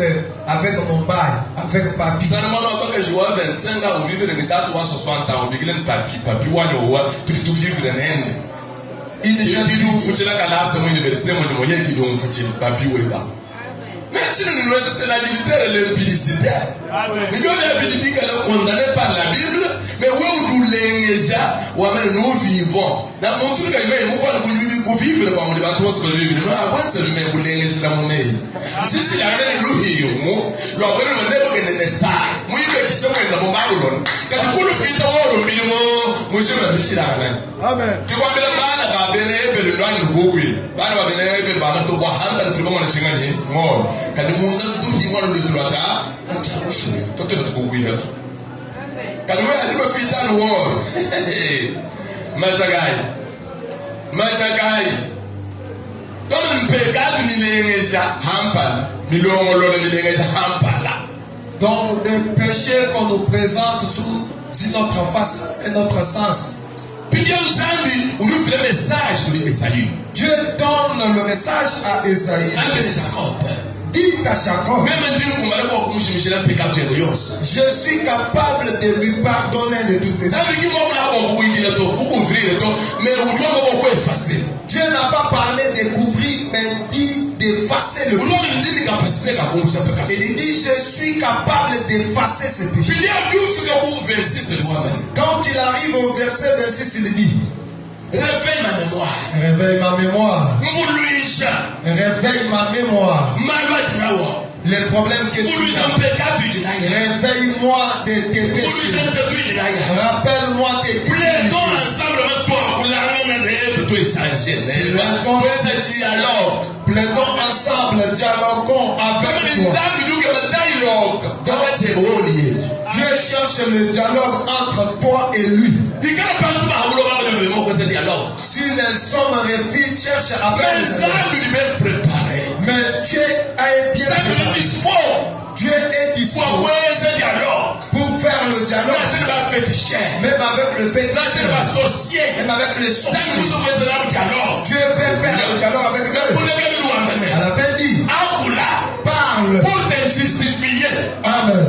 mon bail, avec papi. Ça demande encore que je vois 25 ans, on vit le métal, 60 ans, on vit le papi, tout vivre en Inde. Il ne cherche pas. Il faut que la université, moi, il faut que papi ou pas. Mais si nous nous c'est la dignitaire et l'impudicité. Mais nous, l'impudicité qu'elle est condamnée par la Bible, mais où nous nous vivons. Dans mon truc, nous vivre dans le bateau, ce que nous vivons. Avant, c'est le même pour les si c'est la même louis, nous avons un star. Moi, je suis dans mon bateau. Quand tu peux le faire au minimum, moi, je me suis là. Amen. Tu vois, le ban a bénéfice de l'an de Boui. Ban a bénéfice de l'an de Bois, un peu de monde chingani. Moi, quand le monde dit moi le droit, on t'a reçu. Quand tu as Boui, quand tu as fait dans le world, Majagai. Donc, des péchés qu'on nous présente sous notre face et notre sens. Dieu donne le message à Esaïe. Dis à Jacob, je suis capable de lui pardonner de toutes les Dieu n'a pas parlé de couvrir, mais dit d'effacer le péché. Il dit, je suis capable d'effacer ce péché. Quand il arrive au verset 26, il dit, réveille ma mémoire. Réveille ma mémoire. Réveille ma mémoire. Les problèmes que tu as. Réveille-moi de tes péchés. Rappelle-moi tes péchés. Plaidons ensemble, dialoguons avec toi. Dieu cherche le dialogue entre toi et lui. Si les hommes refusent, cherchent à faire le dialogue. Mais Dieu est bien préparé. Dieu est dispo pour faire le dialogue. Même avec le fétiche, même avec les sorciers. Dieu peut faire le dialogue avec eux. À la fin dit, parle pour te justifier. Amen.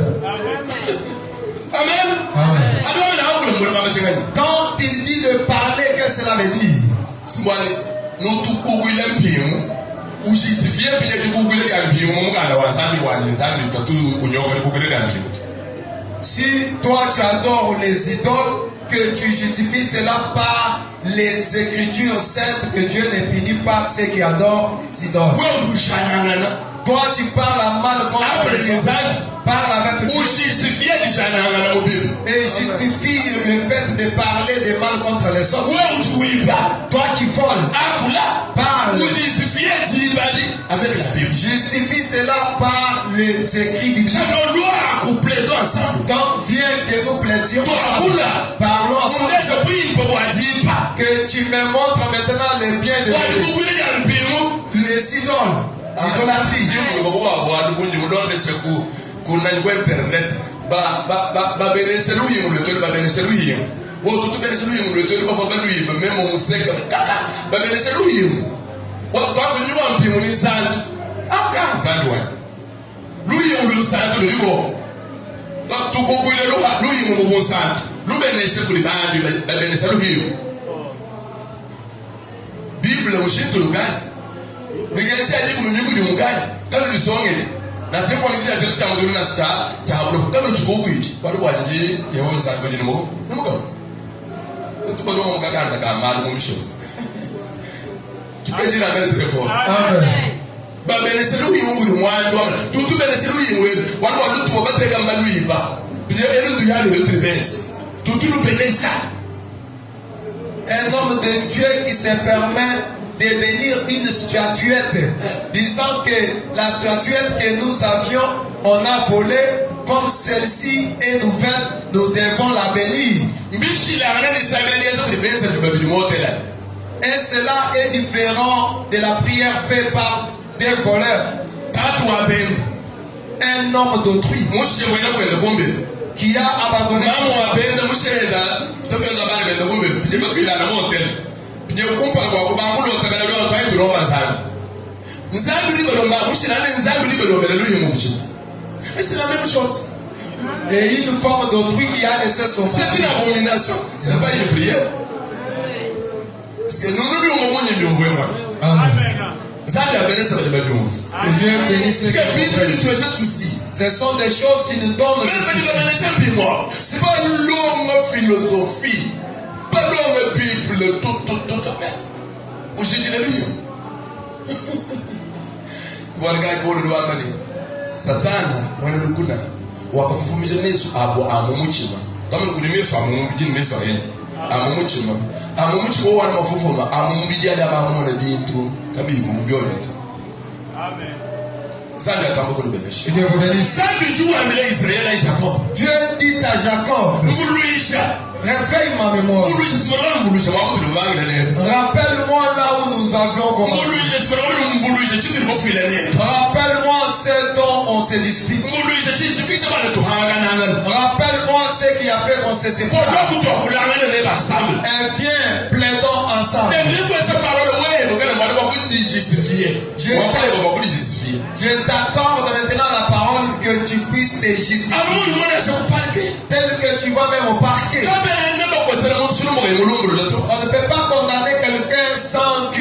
Amen. Amen. Quand il dit de parler, qu'est-ce que cela veut dire? Si toi tu adores les idoles, que tu justifies cela par les écritures saintes, que Dieu ne punit pas ceux qui adorent les idoles. Toi tu parles à mal contre les Parle avec Dieu. Et justifie le fait de parler de mal contre les autres. Toi qui voles, parle. Justifie cela par les écrits bibliques. Donc viens que nous plaidions ensemble. Parlons ensemble. Que tu me montres maintenant le bien de Dieu. Les idoles. Idolâtrie. na tefo ngi ya tsetsa mo dulu na sta ta blo ka no tsugo ku iti ba lo wanje ye won sa ko dinmo nmo ka to ba lo mo ka ka ka ma lo mo misho ki pe jira be trefo amen ba bele se lu yungu ni mwa ndo tu tu bele se lu yungu wa lo tu ba te ga ma lu yiba bi e lu ya le tribes tu tu lu bele ça. Un homme de Dieu qui se permet de devenir une statuette, disant que la statuette que nous avions, on a volé, comme celle-ci est nouvelle, nous devons la bénir. Et cela est différent de la prière faite par des voleurs. Un homme d'autrui qui a abandonné c'est la même chose. Et une forme d'autrui qui a laissé son c'est une abomination, c'est pas une prière. Parce que nous nous lui Amen. Que Dieu bénisse ceux qui souci. Ce sont des choses qui nous donnent le c'est pas l'homme philosophie, pas l'homme Bible, tout. Où j'ai dit le livre. Voilà, Satana, mwana lukuna, wakafufumisha Yesu abo amumuchima. Kama kulime fa mumubijini meso yene. Amumuchima. Amumuchima wana mafufuma, amumubijia da ba mwana bintu, kabibu mbiyoni. Amen. Dieu vous bénisse. Dieu dit à Jacob, réveille ma mémoire. Rappelle-moi là où nous avions commencé. Rappelle-moi ce dont on s'est disputé. Rappelle-moi ce qui a fait qu'on s'est séparés. Et viens, plaidons ensemble. Je t'accorde maintenant la parole que tu puisses te justifier. Tel que tu vas même au parquet. On ne peut pas condamner quelqu'un sans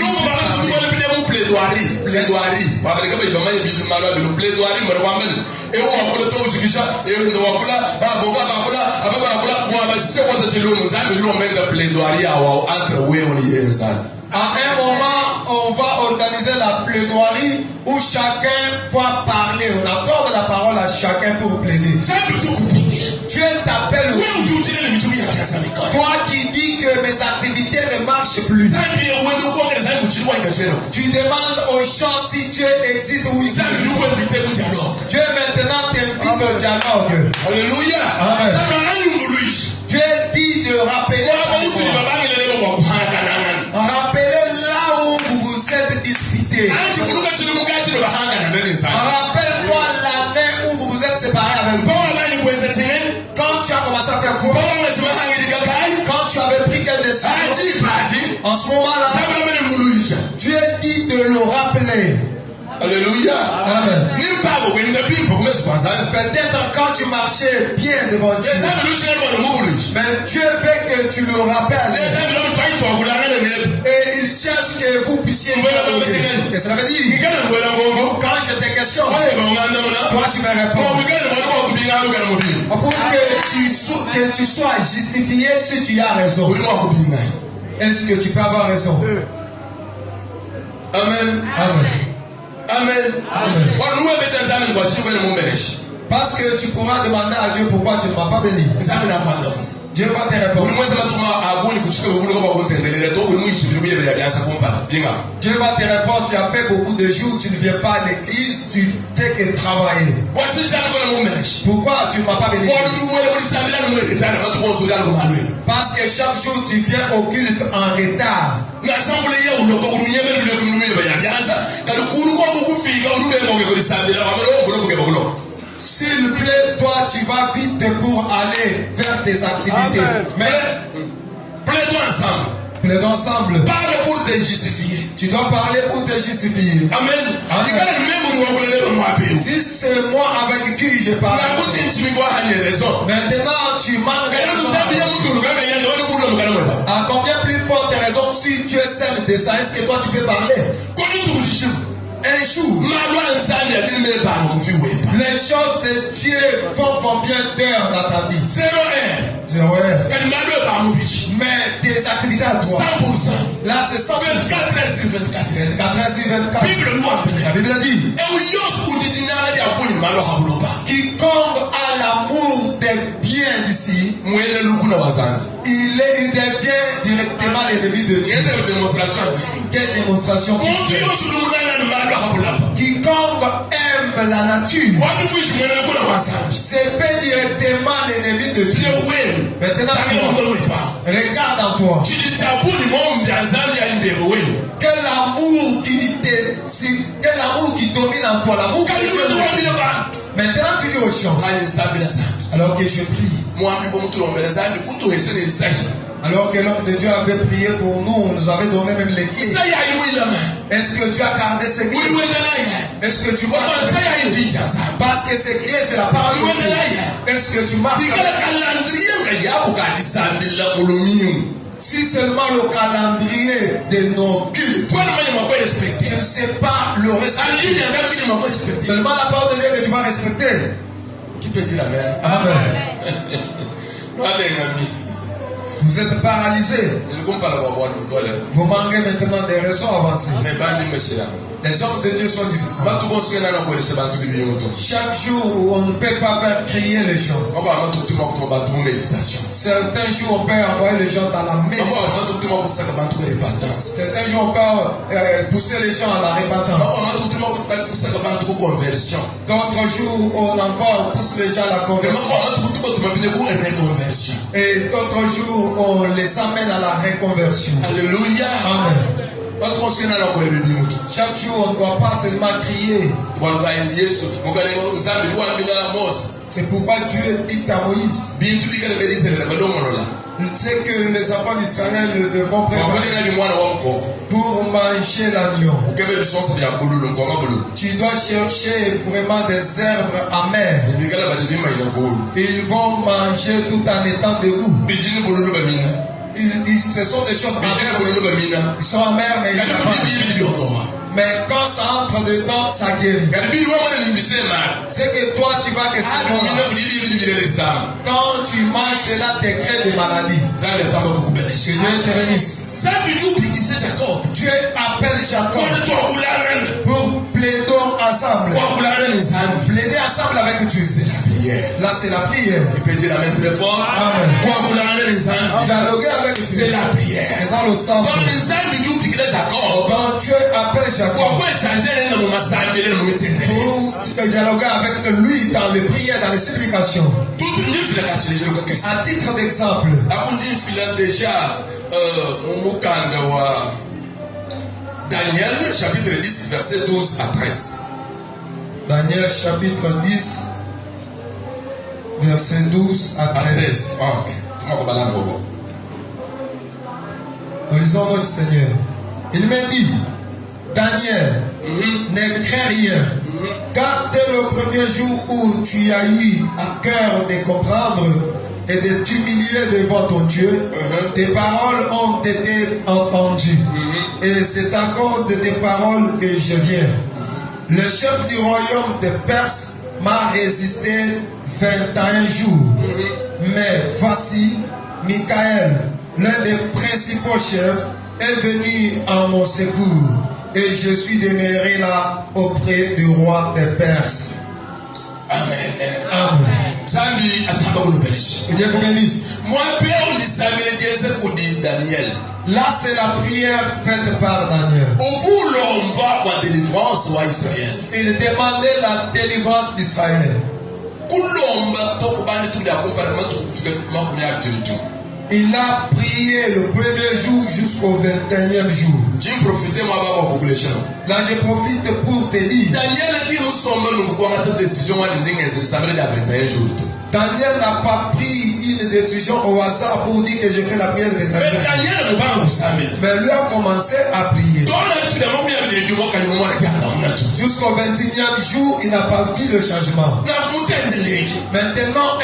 À un moment, on va organiser la plaidoirie où chacun va parler. On accorde la parole à chacun pour plaider. Dieu t'appelle aussi. Toi qui dis que mes activités ne marchent plus. Tu demandes aux gens si Dieu existe ou il existe. Dieu maintenant t'invite au dialogue. Alléluia. Amen. Dieu dit de rappeler. Rappelez là où vous vous êtes disputés. Rappelle-toi l'année où vous vous êtes séparés avec toi. Quand tu as commencé à faire quoi? Quand tu avais pris quelle décision? En ce moment-là, Dieu dit de le rappeler. Alléluia. Amen. Peut-être quand tu marchais bien devant Dieu, mais Dieu veut que tu le rappelles. Et il cherche que vous puissiez. Qu'est-ce que ça veut dire? Quand je te questionne, toi tu me réponds. Pour que tu sois justifié si tu as raison. Est-ce que tu peux avoir raison? Amen. Amen. Amen. Amen. Parce que tu pourras demander à Dieu pourquoi tu ne m'as pas béni. Dieu va te répondre. Dieu va te répondre, tu as fait beaucoup de jours, tu ne viens pas à l'église, tu fais que travailler. Pourquoi tu ne m'as pas béni? Parce que chaque jour tu viens au culte en retard. S'il te plaît, toi tu vas vite pour aller vers tes activités. Amen. Mais plaidons ensemble. Plaidons ensemble. Parle pour te justifier. Tu dois parler pour te justifier. Amen. Amen. Si c'est moi avec qui je parle, maintenant tu manques de raison. À combien plus forte raison si tu es celle de ça, est-ce que toi tu peux parler? Un jour, les choses de Dieu font combien d'heures dans ta vie? 0 heure. Mais tes activités à toi, 100%. là c'est 100%. 24 heures sur 24. 24 heures sur 24. La Bible dit, quiconque a l'amour des biens d'ici, il devient directement l'ennemi de Dieu. Quelle démonstration? Quiconque aime la nature c'est fait directement l'ennemi de Dieu. Maintenant, regarde en toi. Quel amour qui domine en toi, l'amour qui domine. Maintenant tu dis au chant. Alors que je prie. Alors que l'homme de Dieu avait prié pour nous, nous avait donné même les clés. Est-ce que tu as gardé ces clés? Est-ce que tu marches? Parce que ces clés, c'est la parole de Dieu. Est-ce que tu marches? Si seulement le calendrier de nos cultes, je ne sais pas le respecter. Seulement la parole de Dieu que tu vas respecter. Qui peut dire amen? Amen. Vous êtes paralysés. Vous manquez maintenant des raisons avancées. Les hommes de Dieu sont différents. Chaque jour, on ne peut pas faire crier les gens. Certains jours, on peut envoyer les gens dans la méditation. Certains jours, on peut pousser les gens à la repentance. D'autres jours, on pousse les gens à la conversion. Et d'autres jours, on les amène à la reconversion. Alléluia. Amen. Chaque jour, on ne doit pas seulement crier. C'est pourquoi Dieu dit à Moïse, c'est que les enfants d'Israël devront préparer pour manger l'agneau. Tu dois chercher vraiment des herbes amères. Ils vont manger tout en étant debout. Ce sont des choses amères. Ils sont amères, mais ils sont. Mais quand ça entre dedans, ça guérit. C'est que toi, tu vas que quand tu manges, cela te crée des maladies. Que Dieu te bénisse. Dieu appelle Jacob pour plaider ensemble. Plaider ensemble avec Dieu. Là, c'est la prière. Il peut dire amen très fort. Amen. Dialoguer avec Dieu. C'est la prière. C'est ça le sens. Donc Dieu appelle Jacob pour dialoguer avec lui dans les prières, dans les supplications. À titre d'exemple, Daniel chapitre 10 verset 12 à 13. Daniel chapitre 10 verset 12 à 13. Nous lisons notre Seigneur. Il m'a dit, Daniel, ne crains rien, car dès le premier jour où tu as eu à cœur de comprendre et de t'humilier devant ton Dieu, tes paroles ont été entendues. Et c'est à cause de tes paroles que je viens. Le chef du royaume de Perse m'a résisté 21 jours. Mais voici, Michael, l'un des principaux chefs, est venu en mon secours. Et je suis demeuré là auprès du roi des Perses. Amen. Amen. Zambi atamba kulubelishi. Que Dieu vous bénisse. Moi père on dit Samuel Jesse kudi Daniel. Là, c'est la prière faite par Daniel. Ovu lomba wa délivrance wa Israël. Il demandait la délivrance d'Israël. Kulomba to kubani tu ya comparement tu fait makumya activité. Il a prié le premier jour jusqu'au 21e jour. J'ai profité moi ba population. Là, je profite pour te dire. Daniel qui nous sommes nous quoi cette décision à l'inding c'est ça veut dire 21 jours. Daniel n'a pas pris une décision au hasard pour dire que je fais la prière de 21 jours. Mais Daniel ne va pas Samuel. Mais lui a commencé à prier. Jusqu'au 21e jour, il n'a pas vu le changement. Maintenant,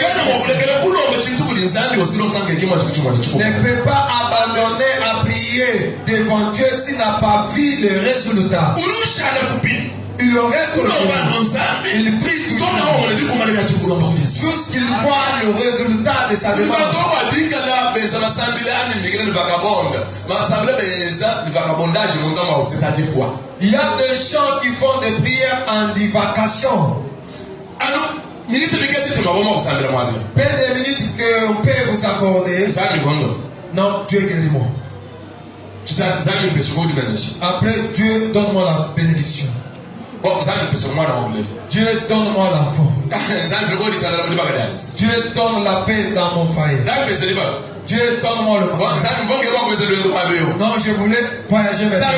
ne peut pas abandonner à prier devant Dieu s'il n'a pas vu les résultats. Il reste il prie jusqu'il voit le résultat de sa demande. Il y a des gens qui font des prières en divacation. Peu de minutes qu'on peut vous accorder. Non, Dieu guéris-moi. Après, Dieu donne-moi la bénédiction. Dieu donne-moi l'enfant. Dieu donne la paix dans mon foyer. Dieu donne-moi le roi. Non, je voulais voyager maintenant.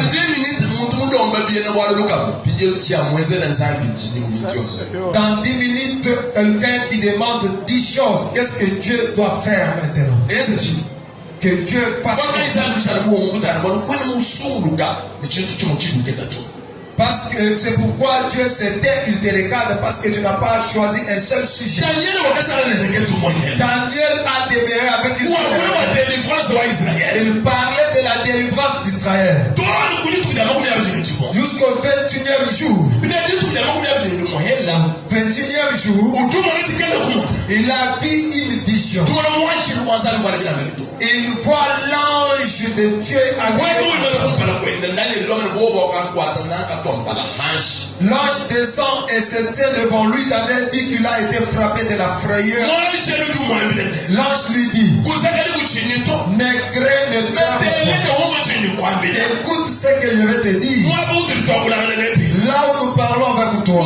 Dans 10 minutes, quelqu'un qui demande 10 choses. Qu'est-ce que Dieu doit faire maintenant? Que Dieu fasse. Parce que c'est pourquoi Dieu s'était, il te regarde parce que tu n'as pas choisi un seul sujet. Daniel a demeuré avec une il parlait de la délivrance d'Israël. Jusqu'au 21e jour. 21e jour, il a vu une vision. Il voit l'ange de Dieu l'ange descend et se tient devant lui. Daniel dit qu'il a été frappé de la frayeur. L'ange lui dit, ne crains, ne crains pas. Écoute ce que je vais te dire. Là où nous parlons avec toi,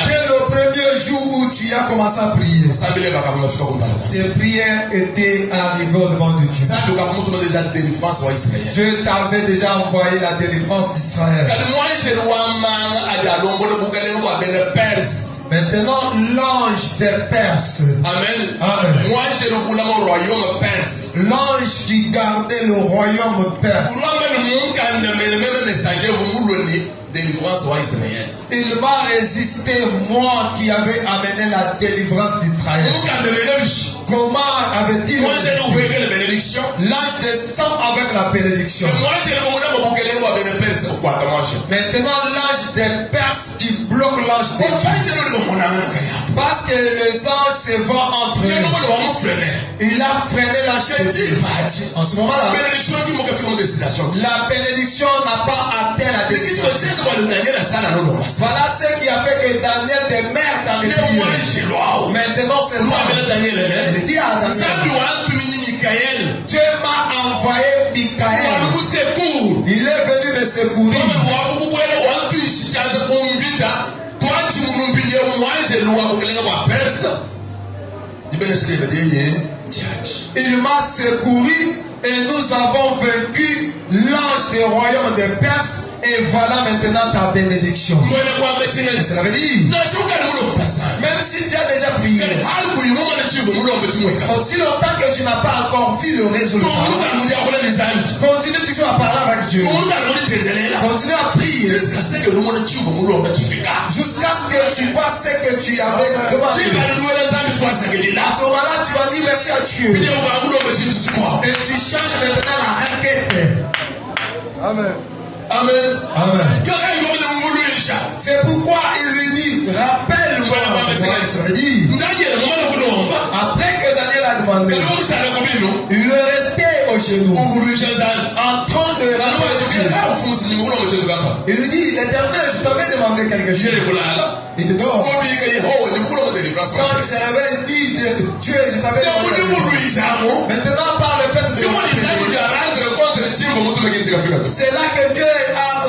dès le premier jour où tu as commencé à prier, tes prières étaient arrivées devant Dieu. Dieu t'avait déjà envoyé la délivrance d'Israël. Maintenant, l'ange des Perses. Amen. Amen. L'ange qui gardait le royaume perse. Il m'a résisté, moi qui avais amené la délivrance d'Israël. Comment avait-il l'ange descend avec la bénédiction. Maintenant l'ange des Perses qui bloque l'ange des parce que les anges se vont entre eux. Il a freiné l'ange de Dieu. En ce moment-là, la bénédiction n'a pas atteint la destination. Voilà ce qui a fait que Daniel demeure dans les cieux. Maintenant c'est moi. Il dit à Daniel, Dieu m'a envoyé Michael. Il est venu me secourir. Il m'a secouru et nous avons vaincu l'ange du royaume des Perses. Et voilà maintenant ta bénédiction. Cela veut dire, même si tu as déjà prié, aussi longtemps que tu n'as pas encore vu le résultat, continue toujours à parler avec Dieu. Continue à prier jusqu'à ce que tu vois ce que tu avais demandé. À ce moment-là, tu vas dire merci à Dieu. Et tu changes maintenant la requête. Amen. Amen. Amen. C'est pourquoi il lui dit, rappelle-moi. Après que Daniel a demandé, il est resté au genoux, en train de il lui dit, l'Éternel, je t'avais demandé quelque chose. Il te dort. Quand il se réveille, il dit, Dieu, je t'avais demandé. Maintenant, par le fait de c'est là que Dieu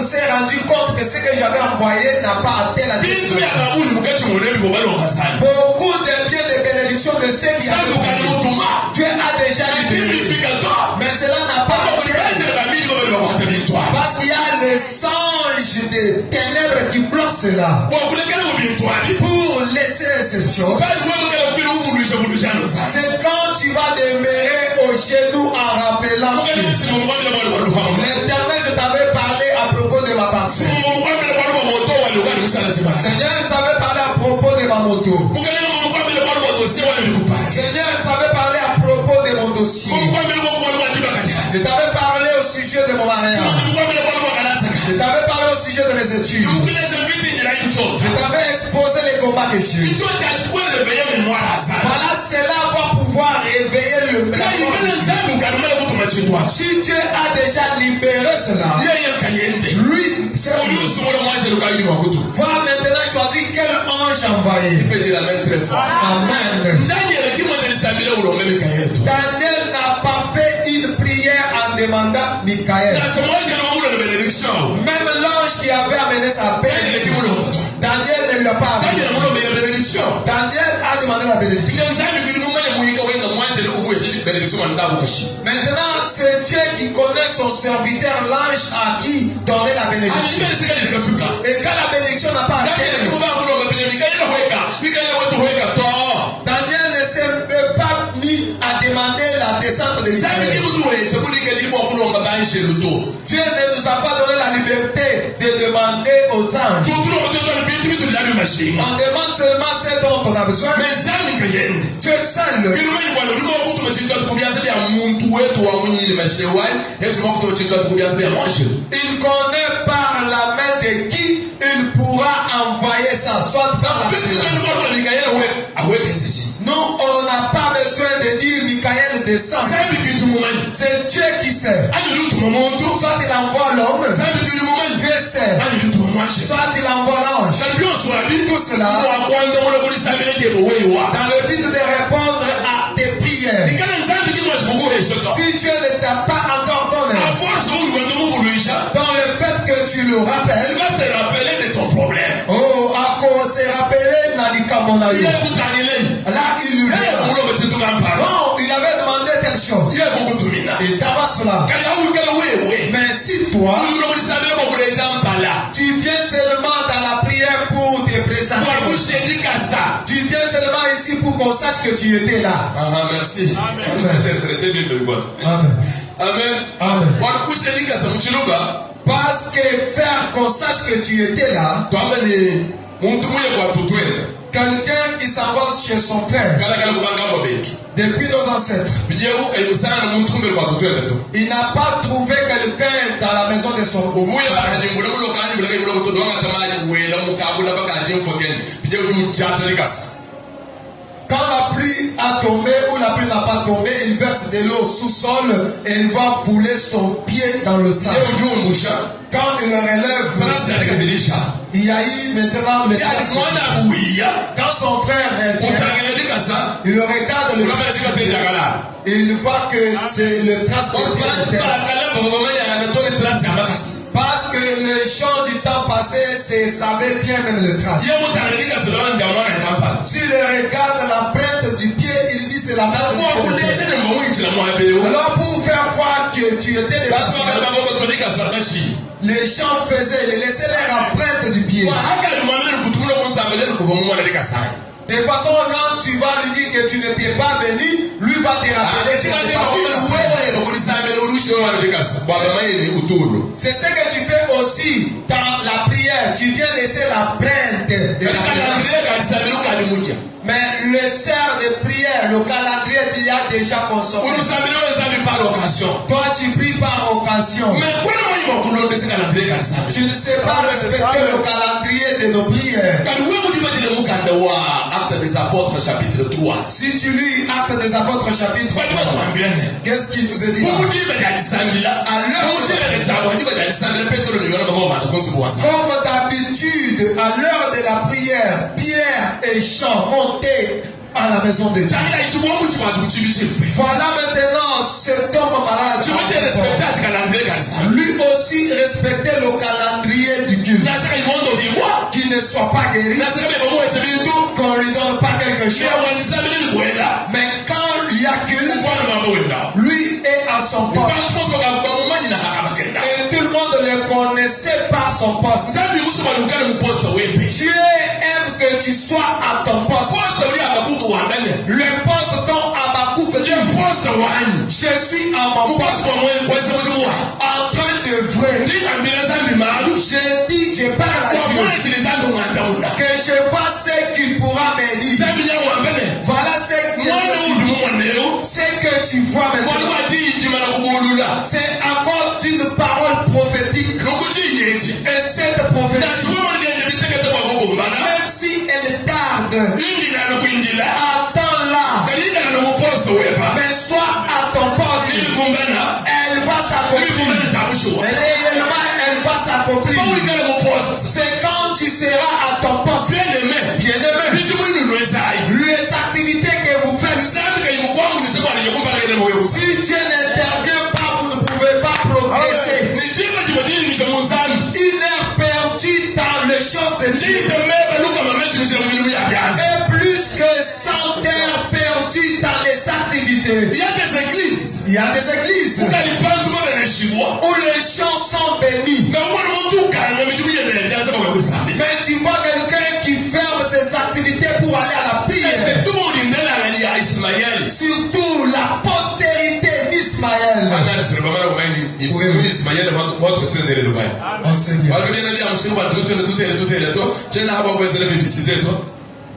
s'est rendu compte que ce que j'avais envoyé n'a pas atteint la destination. Beaucoup de biens de bénédiction de ceux qui avaient Dieu a déjà libéré. Mais cela n'a pas atteint. Parce qu'il y a le songe des ténèbres qui bloque cela. Pour laisser ces choses, c'est quand tu vas demeurer au genou en rappelant que l'Éternel, je t'avais parlé à propos de ma parcelle. Seigneur, je t'avais parlé à propos de ma moto. Seigneur, je t'avais parlé à propos de mon dossier. Je t'avais parlé au sujet de mon mariage. Je t'avais parlé au sujet de mes études. Je t'avais exposé les combats que j'ai. Voilà, cela va pouvoir réveiller le mémoire. Si Dieu a déjà libéré cela, lui, c'est va maintenant choisir quel ange envoyer. Amen. Daniel n'a pas fait une prière en demandant Michael. Même l'ange qui avait amené sa paix, Daniel ne lui a pas amené. Daniel a demandé la bénédiction. Maintenant, c'est Dieu qui connaît son serviteur, l'ange à qui donner la bénédiction. Et quand la bénédiction n'a pas atteint, Daniel ne s'est pas mis à demander la descente de Israël. Dieu ne nous a pas donné la liberté de demander aux anges. On demande seulement ce dont on a besoin. Dieu seul. Il connaît par la main de qui il pourra envoyer ça, soit par la main. Nous, on n'a pas besoin de dire Michael descend. C'est Dieu qui sait. Soit il envoie l'homme, Dieu sait. Soit il envoie l'ange. Tout cela dans le but de répondre à tes prières. Si Dieu ne t'a pas encore donné, dans le fait que tu le rappelles, il va se rappeler de ton problème. Oh, à cause se rappeler Nalika Monaï. Là, il lui dit, non, il avait demandé telle chose. Il t'avait cela. Mais si toi, tu viens seulement dans la prière pour te présenter, tu viens seulement ici pour qu'on sache que tu étais là. Ah, merci. Amen. Amen. Amen. Parce que faire qu'on sache que tu étais là, quelqu'un qui s'en va chez son frère, depuis nos ancêtres, il n'a pas trouvé quelqu'un dans la maison de son frère. Quand la pluie a tombé ou la pluie n'a pas tombé, il verse de l'eau sous sol et il va fouler son pied dans le sable. Quand il le relève, il y a eu maintenant le quand son frère revient, il le regarde le et il voit que c'est le trace de parce que les gens du temps passé savaient bien même le trace. Si le regarde l'empreinte du pied, il dit c'est la main du pied. Alors pour faire voir que tu étais des les gens faisaient, ils laissaient leur empreinte du pied. De façon, quand tu vas lui dire que tu n'étais pas venu, lui va te rappeler. C'est ce que tu fais aussi dans la prière. Tu viens laisser l'empreinte de la prière. Mais le sert de prière, le calendrier, tu as déjà consommé. Toi, tu pries par occasion. Tu ne sais pas respecter le calendrier de nos prières. Actes des Apôtres, chapitre 3. Si tu lis Actes des Apôtres, chapitre 3, qu'est-ce qu'il nous est dit là? Comme d'habitude, à l'heure de la prière, Pierre et Jean montaient à la maison de Dieu. Voilà maintenant cet homme malade. Lui aussi respectait le calendrier du culte. Qu'il ne soit pas guéri. Qu'on lui donne pas quelque chose. Mais quand il y a que lui est à son poste. Et tout le monde le connaissait par son poste. Dieu aime que tu sois à ton poste. Le poste dont Habakkuk dit, je suis à mon poste en train de vrai. Je dis, je parle à Dieu. Que je vois ce qu'il pourra me dire. Voilà ce que tu vois maintenant. C'est encore une parole prophétique. Et cette prophétie, même si elle tarde, attends-la. Mais sois à ton poste. Elle va s'accomplir. Réellement, elle va s'accomplir. C'est quand tu seras à ton poste. Bien-aimé. Les activités que vous faites, si Dieu n'intervient pas, vous ne pouvez pas progresser. Une heure perdue dans les choses de Dieu est plus que 100 heures perdues dans les activités. Il y a des églises où les gens sont bénis. Mais tu vois quelqu'un qui ferme ses activités pour aller à la prière. Surtout la postérité d'Ismaël.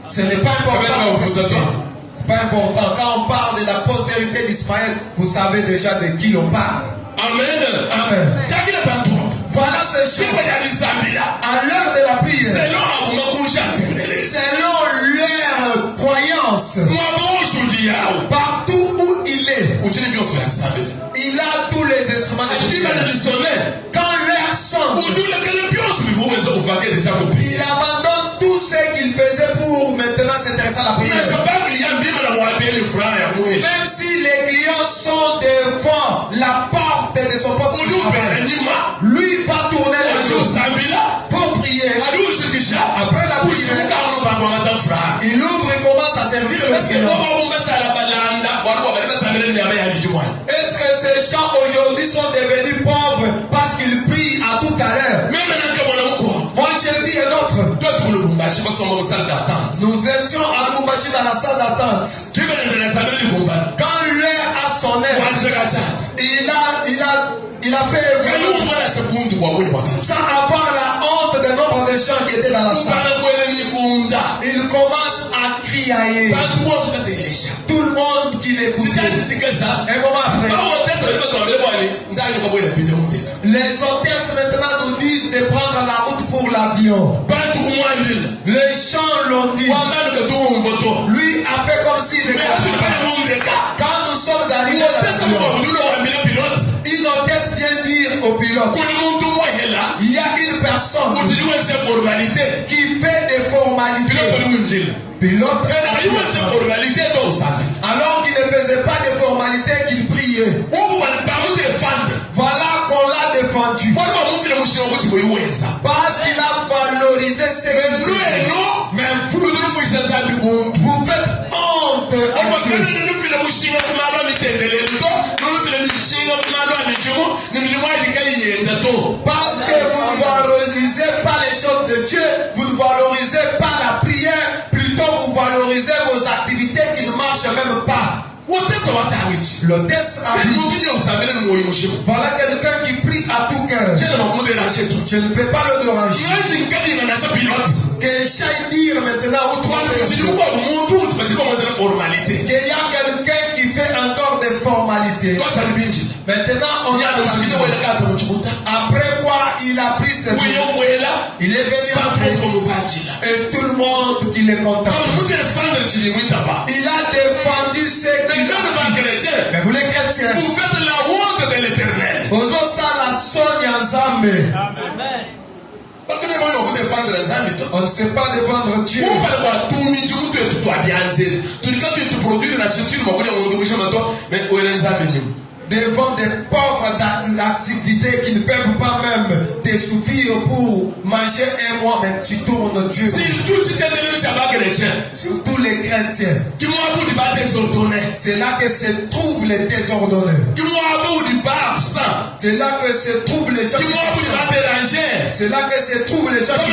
Ce n'est pas important. C'est pas important. Quand on parle de la postérité d'Ismaël, vous savez déjà de qui l'on parle. Amen. Voilà ces choses. À l'heure de la prière, selon leur croyance, partout où il est, il a tous les instruments de prière. Quand l'air sonne, il abandonne tout ce qu'il faisait pour maintenant s'intéresser à la prière. Même si les clients sont devant la porte de son poste, lui va tourner les choses pour prier. Après la prière, il ouvre et commence à servir le Seigneur. Est-ce que ces gens aujourd'hui sont devenus pauvres parce qu'ils prient à tout à l'heure? Moi j'ai vu un autre. Nous étions à Lubumbashi dans la salle d'attente. Quand l'heure a sonné, il a fait sans avoir la honte de nombre de gens qui étaient dans la salle. Il commence à crier. Tout le monde qui l'écoutait. Un moment après, les hôtesses maintenant nous disent de prendre la route pour l'avion. Les gens l'ont dit. Lui a fait comme s'il déclarait. Quand nous sommes arrivés à l'avion, une hôtesse vient dire au pilote, il y a une personne qui fait des formalités. Pilote, alors qu'il ne faisait pas de formalités, qu'il priait. Voilà qu'on l'a défendu. Parce qu'il a valorisé ce qu'il fait. Mais vous faites honte à Dieu. Parce que vous ne valorisez pas les choses de Dieu, vous ne valorisez pas la prière, plutôt vous valorisez vos activités qui ne marchent même pas. L'hôtesse a dit, voilà quelqu'un qui prie à tout cœur. Je ne peux pas le déranger. Que j'aille dire maintenant ou toi qu'il y a quelqu'un qui fait encore des formalités. Maintenant, on a après quoi il a pris ses jours. Il est venu entrer. Et tout le monde qui les contacte. Il a défendu ceux qui mais vous les chrétiens, vous faites la honte de l'éternel. on ne sait pas défendre Dieu. Devant des pauvres activités qui ne peuvent pas même te suffire pour manger un mois, mais tu tournes Dieu. Surtout les chrétiens. C'est là que se trouvent les désordonnés. C'est là que se trouvent les gens qui sont. C'est là que se trouvent les gens qui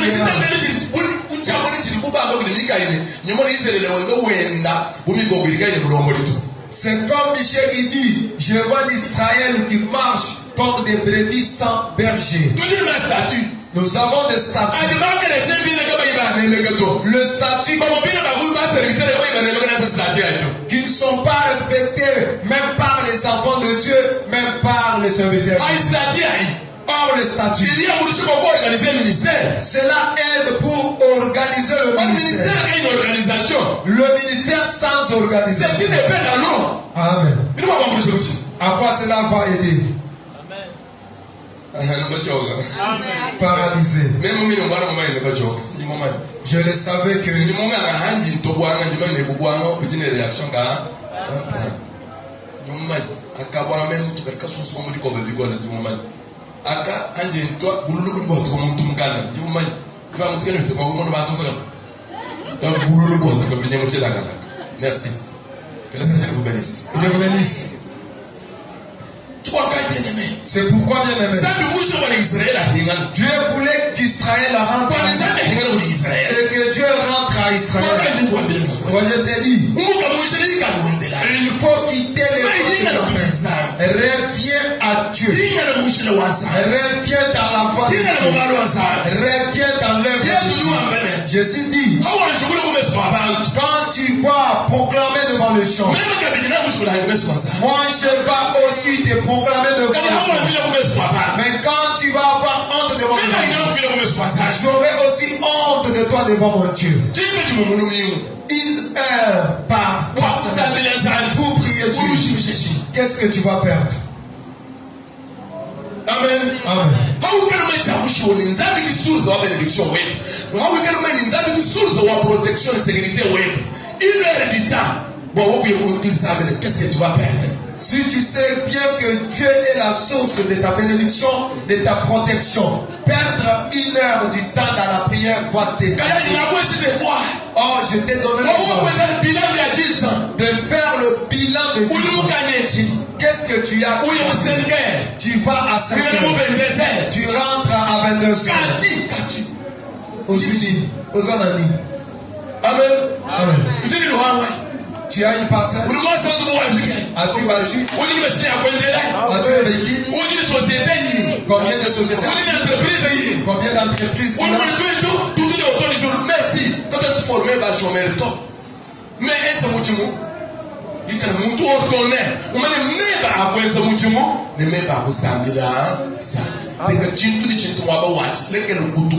c'est comme Michel qui dit, je vois l'Israël qui marche comme des brebis sans berger. Nous avons des statuts. Le statut qui ne sont pas respectés même par les enfants de Dieu, même par les serviteurs. Or le statut, cela aide pour organiser le ministère. Le ministère sans organisation. Amen. À quoi cela va aider? Paralysé. Je le savais que aka anje toi bululu bo to mon tum kana juma ba mo tkene to ko mo ba to so to bululu bo to ko bi ñemo ci la kana merci que le Seigneur vous bénisse. Dieu vous bénisse. C'est pourquoi bien aimé, Dieu voulait qu'Israël rentre et que Dieu rentre à Israël. Moi je te dis, il faut quitter les choses. Reviens à Dieu. Reviens dans la voie de Dieu. Reviens dans l'œuvre de Dieu. Jésus dit, quand tu vas proclamer devant le champ, moi je vais aussi te proclamer devant le champ. Mais quand tu vas avoir honte devant le champ, j'aurai aussi honte de toi devant mon Dieu. Une heure par pour prier Dieu. Qu'est-ce que tu vas perdre? Amen. Amen. How can we tell you in Zambia source of benediction web? How can we in Zambia source of protection et sécurité web? Une heure du temps. Bon, vous pouvez savoir qu'est-ce que tu vas perdre. Si tu sais bien que Dieu est la source de ta bénédiction, de ta protection, perdre une heure du temps dans la prière va te gâcher. Oh, je t'ai donné de faire le bilan de Dieu. Qu'est-ce que tu as? Tu vas à 5 heures. Tu rentres à 22 heures. Aux Unis, aux Anani. Amen. Amen. Tu as une parcelle. As-tu battu? As-tu vécu? Combien de sociétés? Combien d'entreprises? Merci. Quand tu es formé, mais est-ce que tu il can muntu ordonné o mane meba akwenza mutumo ne meba kusambila sa daga chintu ni chintu waba wati leke no kutu.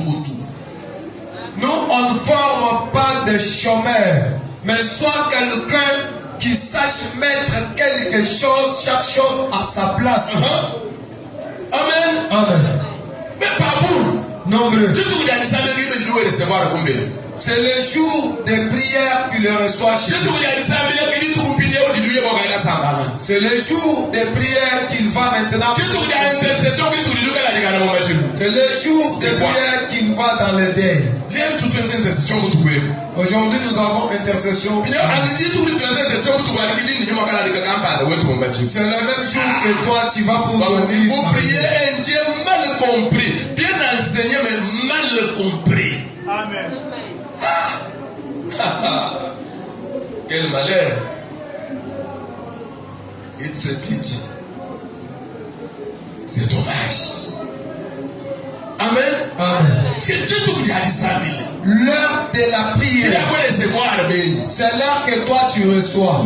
Nous on ne forme pas de chômeurs, mais soit quelqu'un qui sache mettre quelque chose, chaque chose à sa place. Amen. Amen. Mais pas vous. Nombreux. C'est le jour de prière qu'il le reçoit chez lui. C'est le jour de prière qu'il va maintenant. C'est le jour de prière qu'il va dans le deuil. Aujourd'hui nous avons intercession. C'est le même jour que toi tu vas pouvoir vivre. Vous priez un Dieu mal compris, bien enseigné mais mal compris. Amen. Quel malheur. It's a pity. C'est dommage. Amen. Amen. C'est tout ce qu'il a dit. L'heure de la prière. C'est l'heure que toi tu reçois.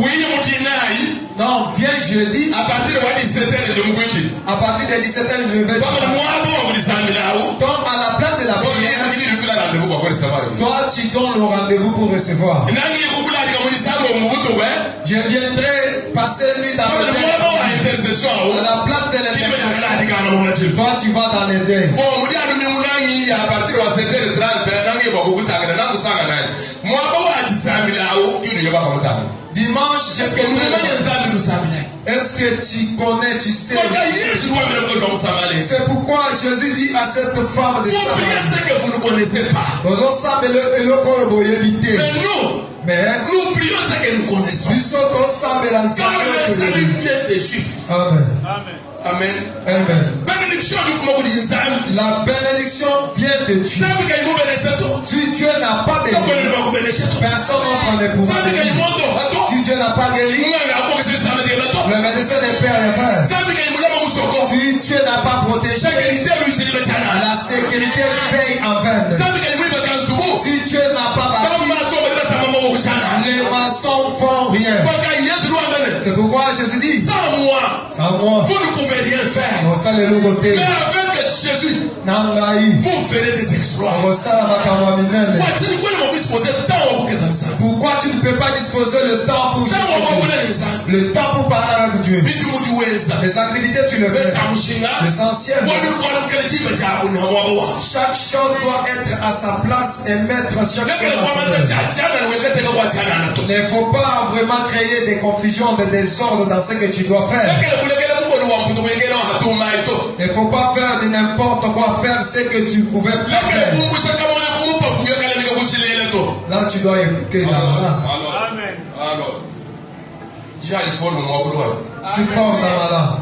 Non, viens jeudi. À partir de 17h, je vais. Donc à la place de la prière, toi tu donnes le rendez-vous pour recevoir. Je viendrai passer nuit dans le deuil. À la place de l'intercession, toi tu vas dans le deuil. Dimanche, est-ce que tu connais, tu sais? C'est pourquoi Jésus dit à cette femme de ce que vous ne connaissez pas. Mais nous prions ce que nous connaissons. Car le salut vient des Juifs. Amen. Amen. Amen. La bénédiction vient de Dieu. Si Dieu n'a pas béni, personne d'autre ne pourra bénir. Si Dieu n'a pas guéri, le médecin ne perd les frères. Si Dieu n'a pas protégé, la sécurité veille en vain. Si Dieu n'a pas bâti, les maçons font rien. C'est pourquoi Jésus dit, sans moi, vous ne pouvez rien faire. Mais avec Jésus, vous ferez des exploits. Pourquoi tu ne peux pas disposer le temps pour le temps pour parler avec Dieu? Les activités tu le fais. L'essentiel. Chaque chose doit être à sa place et mettre chaque chose à sa place. Il ne faut pas vraiment créer des confusions, des désordres dans ce que tu dois faire. Il ne faut pas faire de n'importe quoi, faire ce que tu pouvais faire. Là, tu dois écouter la main. Alors, tu es fort dans ma langue.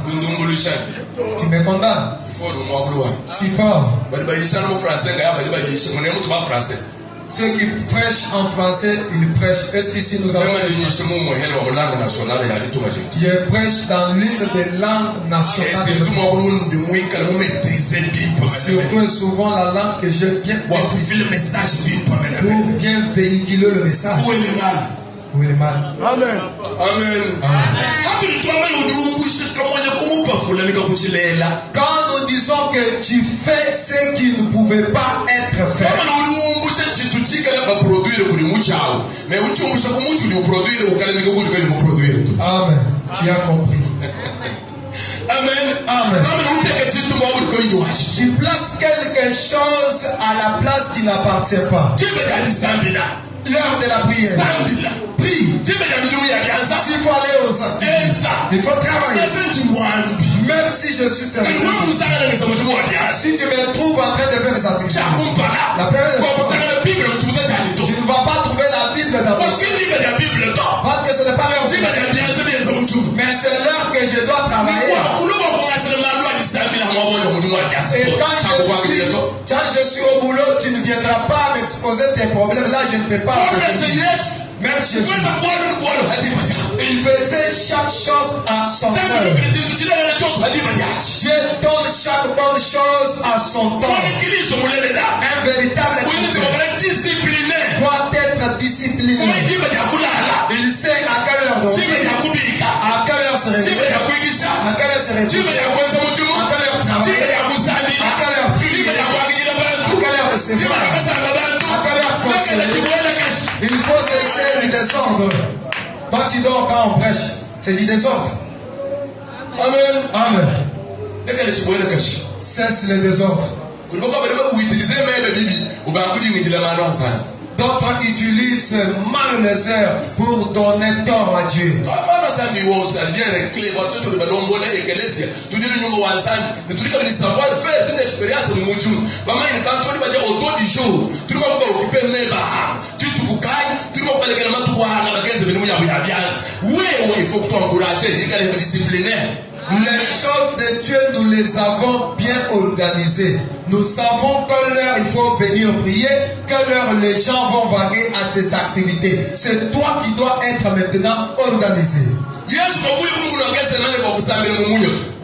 Tu me condamnes. Je suis fort. Ceux qui prêchent en français, ils prêchent. Est-ce qu'ici nous avons... Je prêche dans l'une des langues nationales. Surtout et souvent la langue que je bien pour bien véhiculer le message. Où est le mal? Amen. Amen. Quand nous disons que tu fais ce qui ne pouvait pas être fait, amen. Tu as compris. Amen. Amen. Tu places quelque chose à la place qui n'appartient pas. L'heure de la prière. Prie. S'il faut aller aux assises, il faut travailler. Même si je suis sérieux. Si tu me trouves en train de faire des activités, la première des choses, tu ne vas pas trouver la Bible d'abord. Parce que ce n'est pas l'heure. Mais c'est l'heure que je dois travailler. Et quand je suis au boulot, tu ne viendras pas m'exposer tes problèmes. Là, je ne peux pas. Même Jésus, il faisait chaque chose à son temps. Dieu donne chaque bonne chose à son temps. Un véritable discipliné doit être discipliné. Il sait à quelle heure dormir, à quelle heure se réveiller, à quelle heure se réveiller, à quelle heure travailler, à quelle heure prier, à quelle heure recevoir, à quelle heure conseiller. Il faut cesser du désordre. Quand tu dors, quand on prêche, c'est du désordre. Amen. Amen. Cesse le désordre. D'autres utilisent mal les heures pour donner tort à Dieu. Il faut que tu encourages, les choses de Dieu, nous les avons bien organisées. Nous savons quelle heure il faut venir prier, quelle heure les gens vont vaguer à ces activités. C'est toi qui dois être maintenant organisé.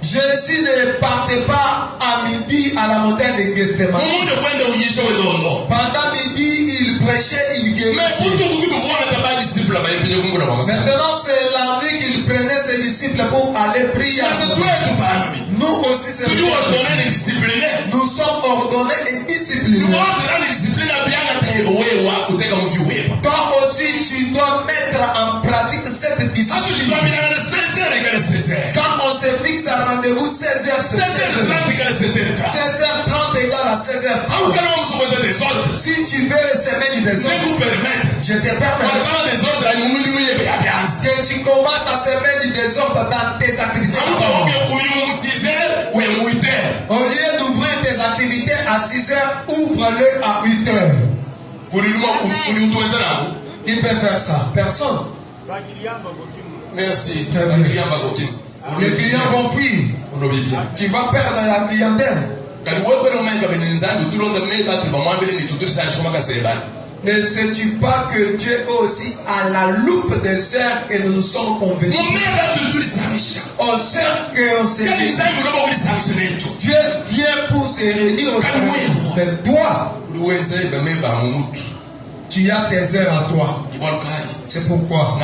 Jésus ne partait pas à midi à la montagne de Gethsémane. Pendant midi, il prêchait, il guérissait. Maintenant, c'est la nuit qu'il prenait ses disciples pour aller prier. Nous aussi, c'est nous sommes ordonnés et disciplinés. Toi aussi, tu dois mettre en pratique cette discipline. Quand on se fixe un rendez-vous 16h, 16h30 égale à 16h30. Si tu veux semer du désordre, je te permets que tu commences à semer du désordre dans tes activités. Au lieu d'ouvrir tes activités à 6h, ouvre-le à 8h. Qui peut faire ça? Personne. Merci. Les clients vont fuir. Tu vas perdre la clientèle. Ne sais-tu pas que Dieu aussi a la loupe des sœurs que nous nous sommes convenus? On sait qu'on s'est dit. Dieu vient pour se réunir au sein. Mais toi, tu as tes heures à toi. C'est pourquoi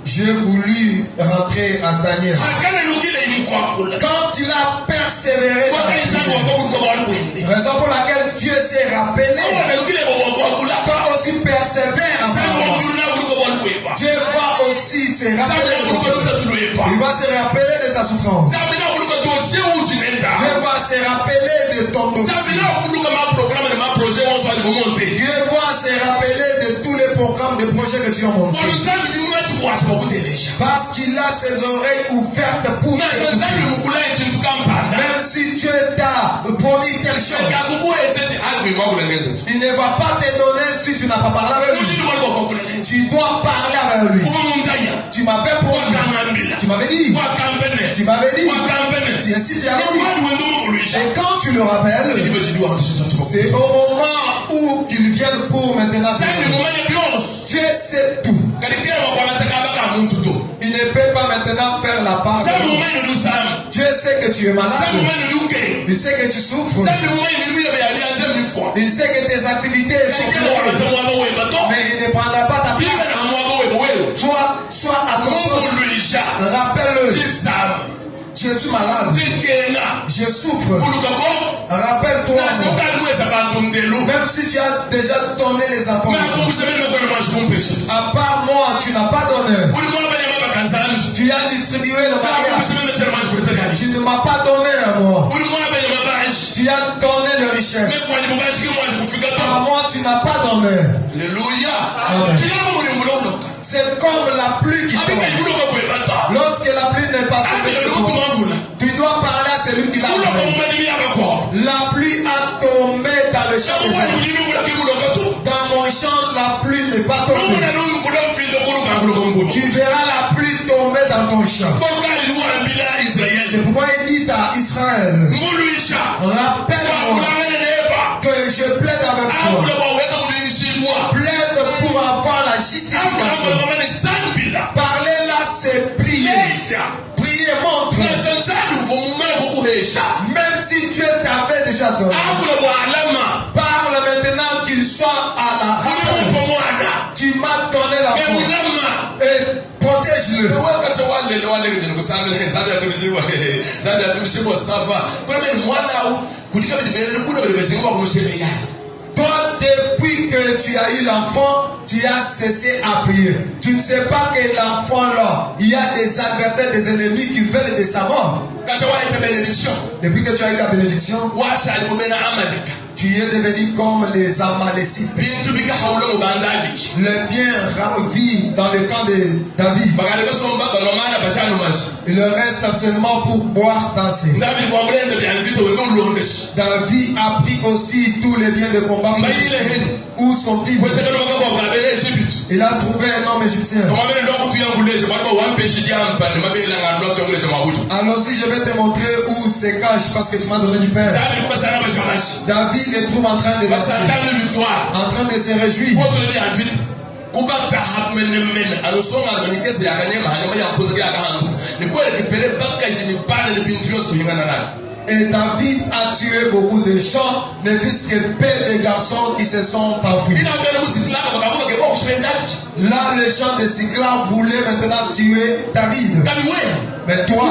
j'ai voulu rentrer à Daniel. Quand tu as persévéré dans la prière, raison pour laquelle Dieu s'est rappelé. Toi aussi persévère en parlant. Dieu va aussi se rappeler. Il va se rappeler de ta souffrance. Dieu va se rappeler de ton dossier. Dieu va se rappeler de tous les programmes de projets que tu as montés. Parce qu'il a ses oreilles ouvertes pour t'écouter. Même si Dieu t'a promis telle chose, il ne va pas te donner si tu n'as pas parlé avec lui. Tu dois parler avec lui. Tu m'avais promis. Tu m'avais dit. Tu m'avais dit. Tu insistes avec lui. Et quand tu le rappelles, c'est au moment où il vient pour maintenant. Dieu sait tout. Il ne peut pas maintenant faire la part. Dieu sait que tu es malade. Il sait que tu souffres. Il sait que tes activités sont faites. Mais il ne prendra pas ta place. Toi, sois à ton poste. Rappelle-le. Je suis malade. Je souffre. Rappelle-toi. Même si tu as déjà donné les informations. À part moi, tu n'as pas donné. Tu as distribué le mariage. Tu ne m'as pas donné à moi. Tu as donné les richesses. À moi, tu n'as pas donné. Alléluia. C'est comme la pluie qui tombe. Lorsque la pluie n'est pas tombée, tu dois parler à celui qui l'a donné. La pluie a tombé dans le champ. Dans mon champ, la pluie n'est pas tombée. Tu verras la pluie tomber dans ton champ. C'est pourquoi il dit à Israël, rappelle-moi que je plaide avec toi. Plaide pour avoir la justification. Parler là, c'est prier. Prier montre. Même si Dieu t'avait déjà donné, parle maintenant qu'il soit à la hauteur. Tu m'as donné la foi. Et protège-le. Toi, depuis que tu as eu l'enfant, tu as cessé à prier. Tu ne sais pas que l'enfant là, il y a des adversaires, des ennemis qui veulent de sa mort. Depuis que tu as eu la bénédiction, tu es devenu comme les Amalécites. Le bien ravi dans le camp de David. Il le reste absolument pour boire, danser. David a pris aussi tous les biens de combat. Où sont-ils? Il a trouvé un homme égyptien. Alors si je vais te montrer où se cache parce que tu m'as donné du père. David le trouve en train de danser, en train de se réjouir. Et David a tué beaucoup de gens, mais fils que peu de garçons qui se sont enfuis. Là, les gens de Siklag voulaient maintenant tuer David. Mais toi,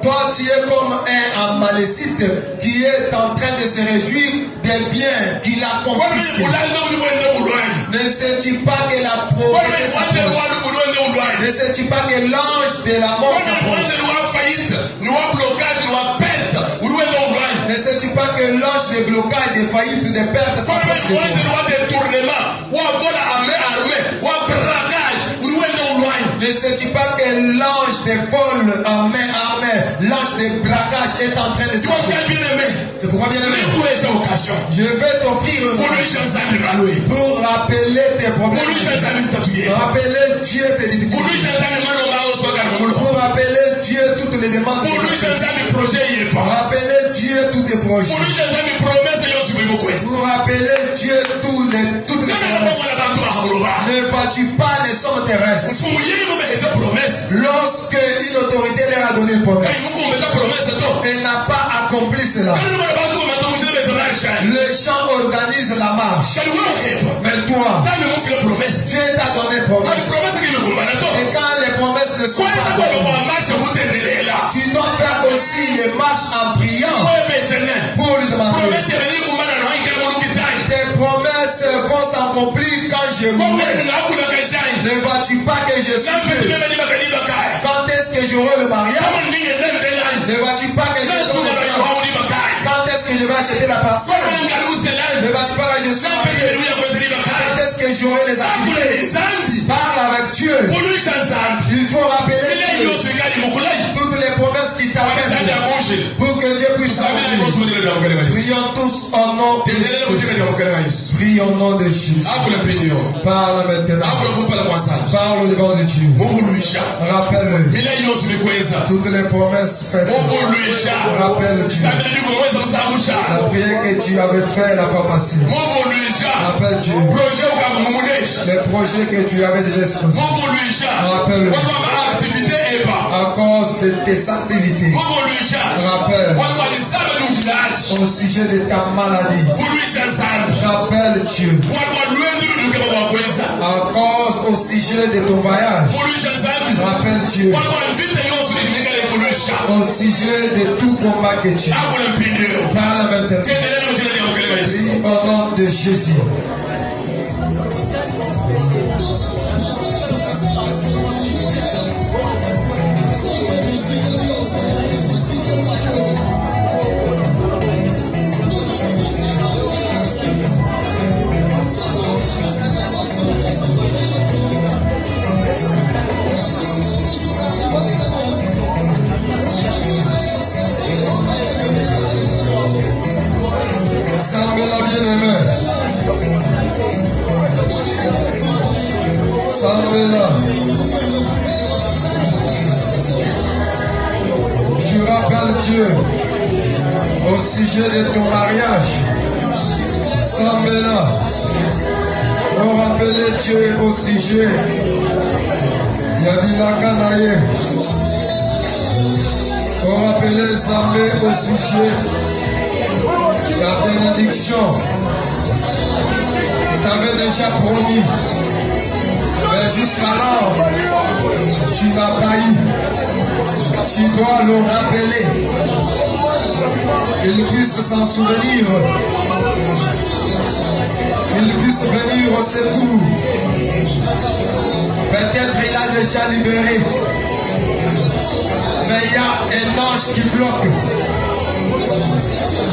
toi, tu es comme un Amalécite qui est en train de se réjouir des biens qu'il a confisqués. Ne sais-tu pas que la pauvreté s'approche? Ne sais-tu pas que l'ange de la mort s'approche? Ne sais-tu pas que l'ange de blocage, de faillite, de perte s'approche de toi? Ne sais-tu pas que l'ange de vol en main armée, l'ange de braquage est en train de s'approcher? C'est pourquoi, bien aimé, je vais t'offrir pour rappeler tes problèmes, rappeler Dieu tes difficultés, pour rappeler Dieu toutes les demandes, rappeler Dieu tous tes projets, pour rappeler Dieu toutes les promesses. Ne vois-tu pas les sommes terrestres? Lorsque une autorité leur a donné une promesse, elle n'a pas accompli cela. Les gens organisent la marche. Mais toi, Dieu t'a donné une promesse. Et quand les promesses ne sont pas données, tu dois faire aussi les marches en priant pour lui demander. Tes promesses vont s'accomplir quand je mourrai. Ne vois-tu pas que je suis Dieu? Quand est-ce que j'aurai le mariage? Ne vois-tu pas que je donne le sang? Quand est-ce que je vais acheter la parcelle? Ne vois-tu pas que je suis marié? Quand est-ce que j'aurai les activités? Parle avec Dieu. Il faut rappeler Dieu. Toutes les promesses qui t'appellent pour que Dieu puisse t'accomplir. Prions tous au nom de Jésus. Prions au nom de Jésus. Parle maintenant. Parle devant de Dieu. Rappelle toutes les promesses faites. Rappelle Dieu. La prière que tu avais fait la fois passée. Rappelle Dieu. Les projets que tu avais déjà exposés. Rappelle à cause de tes activités. Rappelle au sujet de ta maladie. Rappelle Dieu. À cause au sujet de ton voyage. Rappelle Dieu. Au sujet de tout combat que tu as. Parle maintenant. Prie au nom de Jésus. Salve-la bien-aimée. Salve-la. Je rappelle Dieu au sujet de ton mariage. Salve-la. On rappelle Dieu au sujet. Yabilakanaye. On rappelle Salve au sujet. La bénédiction, tu avais déjà promis, mais jusqu'alors, tu n'as pas eu. Tu dois le rappeler, qu'il puisse s'en souvenir, qu'il puisse venir au secours. Peut-être il a déjà libéré, mais il y a un ange qui bloque.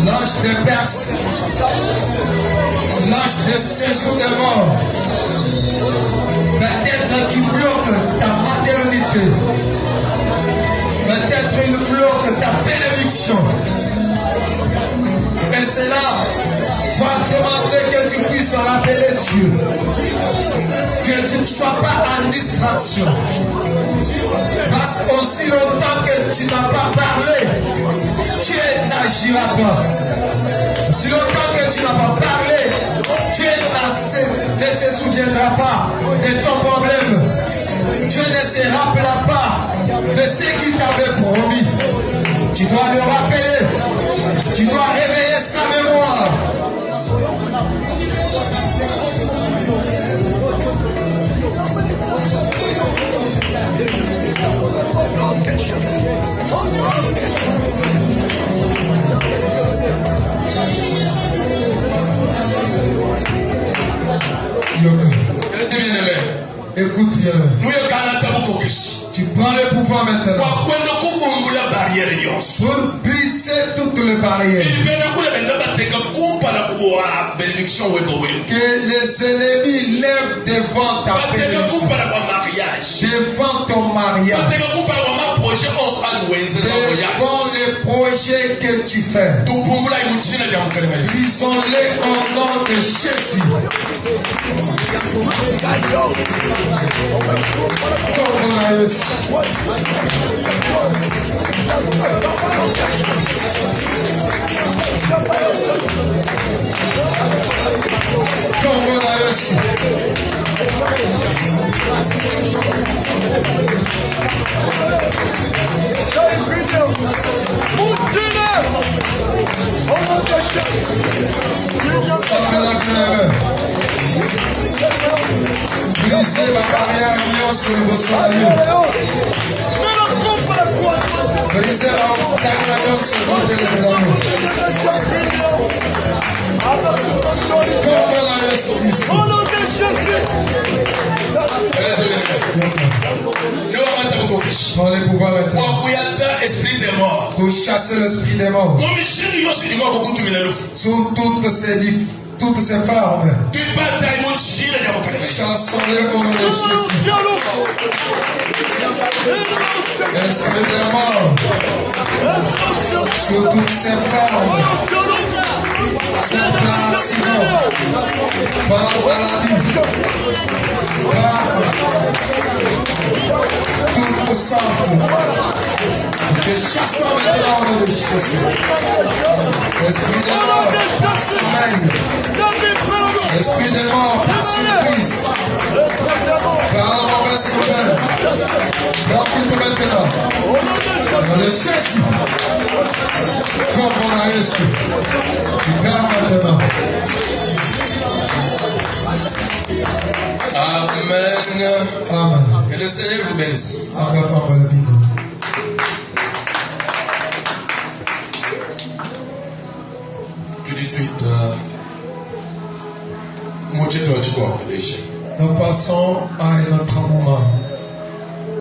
L'ange de Perse, l'ange de séjour des morts, peut-être qu'il bloque ta maternité, peut-être il bloque ta bénédiction. Et cela va demander que tu puisses rappeler Dieu, que tu ne sois pas en distraction. Parce qu'aussi longtemps que tu n'as pas parlé, Dieu n'agira pas. Si longtemps que tu n'as pas parlé, c'est ton problème. Dieu ne se rappellera pas de ce qu'il t'avait promis. Tu dois le rappeler. Tu dois réveiller sa mémoire. Écoute bien. Tu prends le pouvoir maintenant pour briser toutes les barrières. Que les ennemis lèvent devant ta bénédiction, devant ton mariage, devant les projets que tu fais. Brisons-les au nom de Jésus. Brisez la barrière union sur le Bossoyo. Brisez l'obstacle sur le Bossoyo. Comme la Jésus-Christ. Dans les pouvoirs maintenant. Pour chasser l'esprit des morts. Sous toutes ces formes. Chassons-les au nom de Jésus. Esprit des morts. Sous toutes ces formes. Sous l'accident. Par la maladie. Par toutes sortes. Que chassons maintenant au nom de Jésus. Esprit des morts. Par sommeil. Esprit de mort par surprise, par la mauvaise nouvelle, profite maintenant. Dans le Jésus, comme on a reçu, libère maintenant. Amen. Amen. Que le Seigneur vous bénisse. Amen. Amen. Tout de suite, nous passons à un autre moment.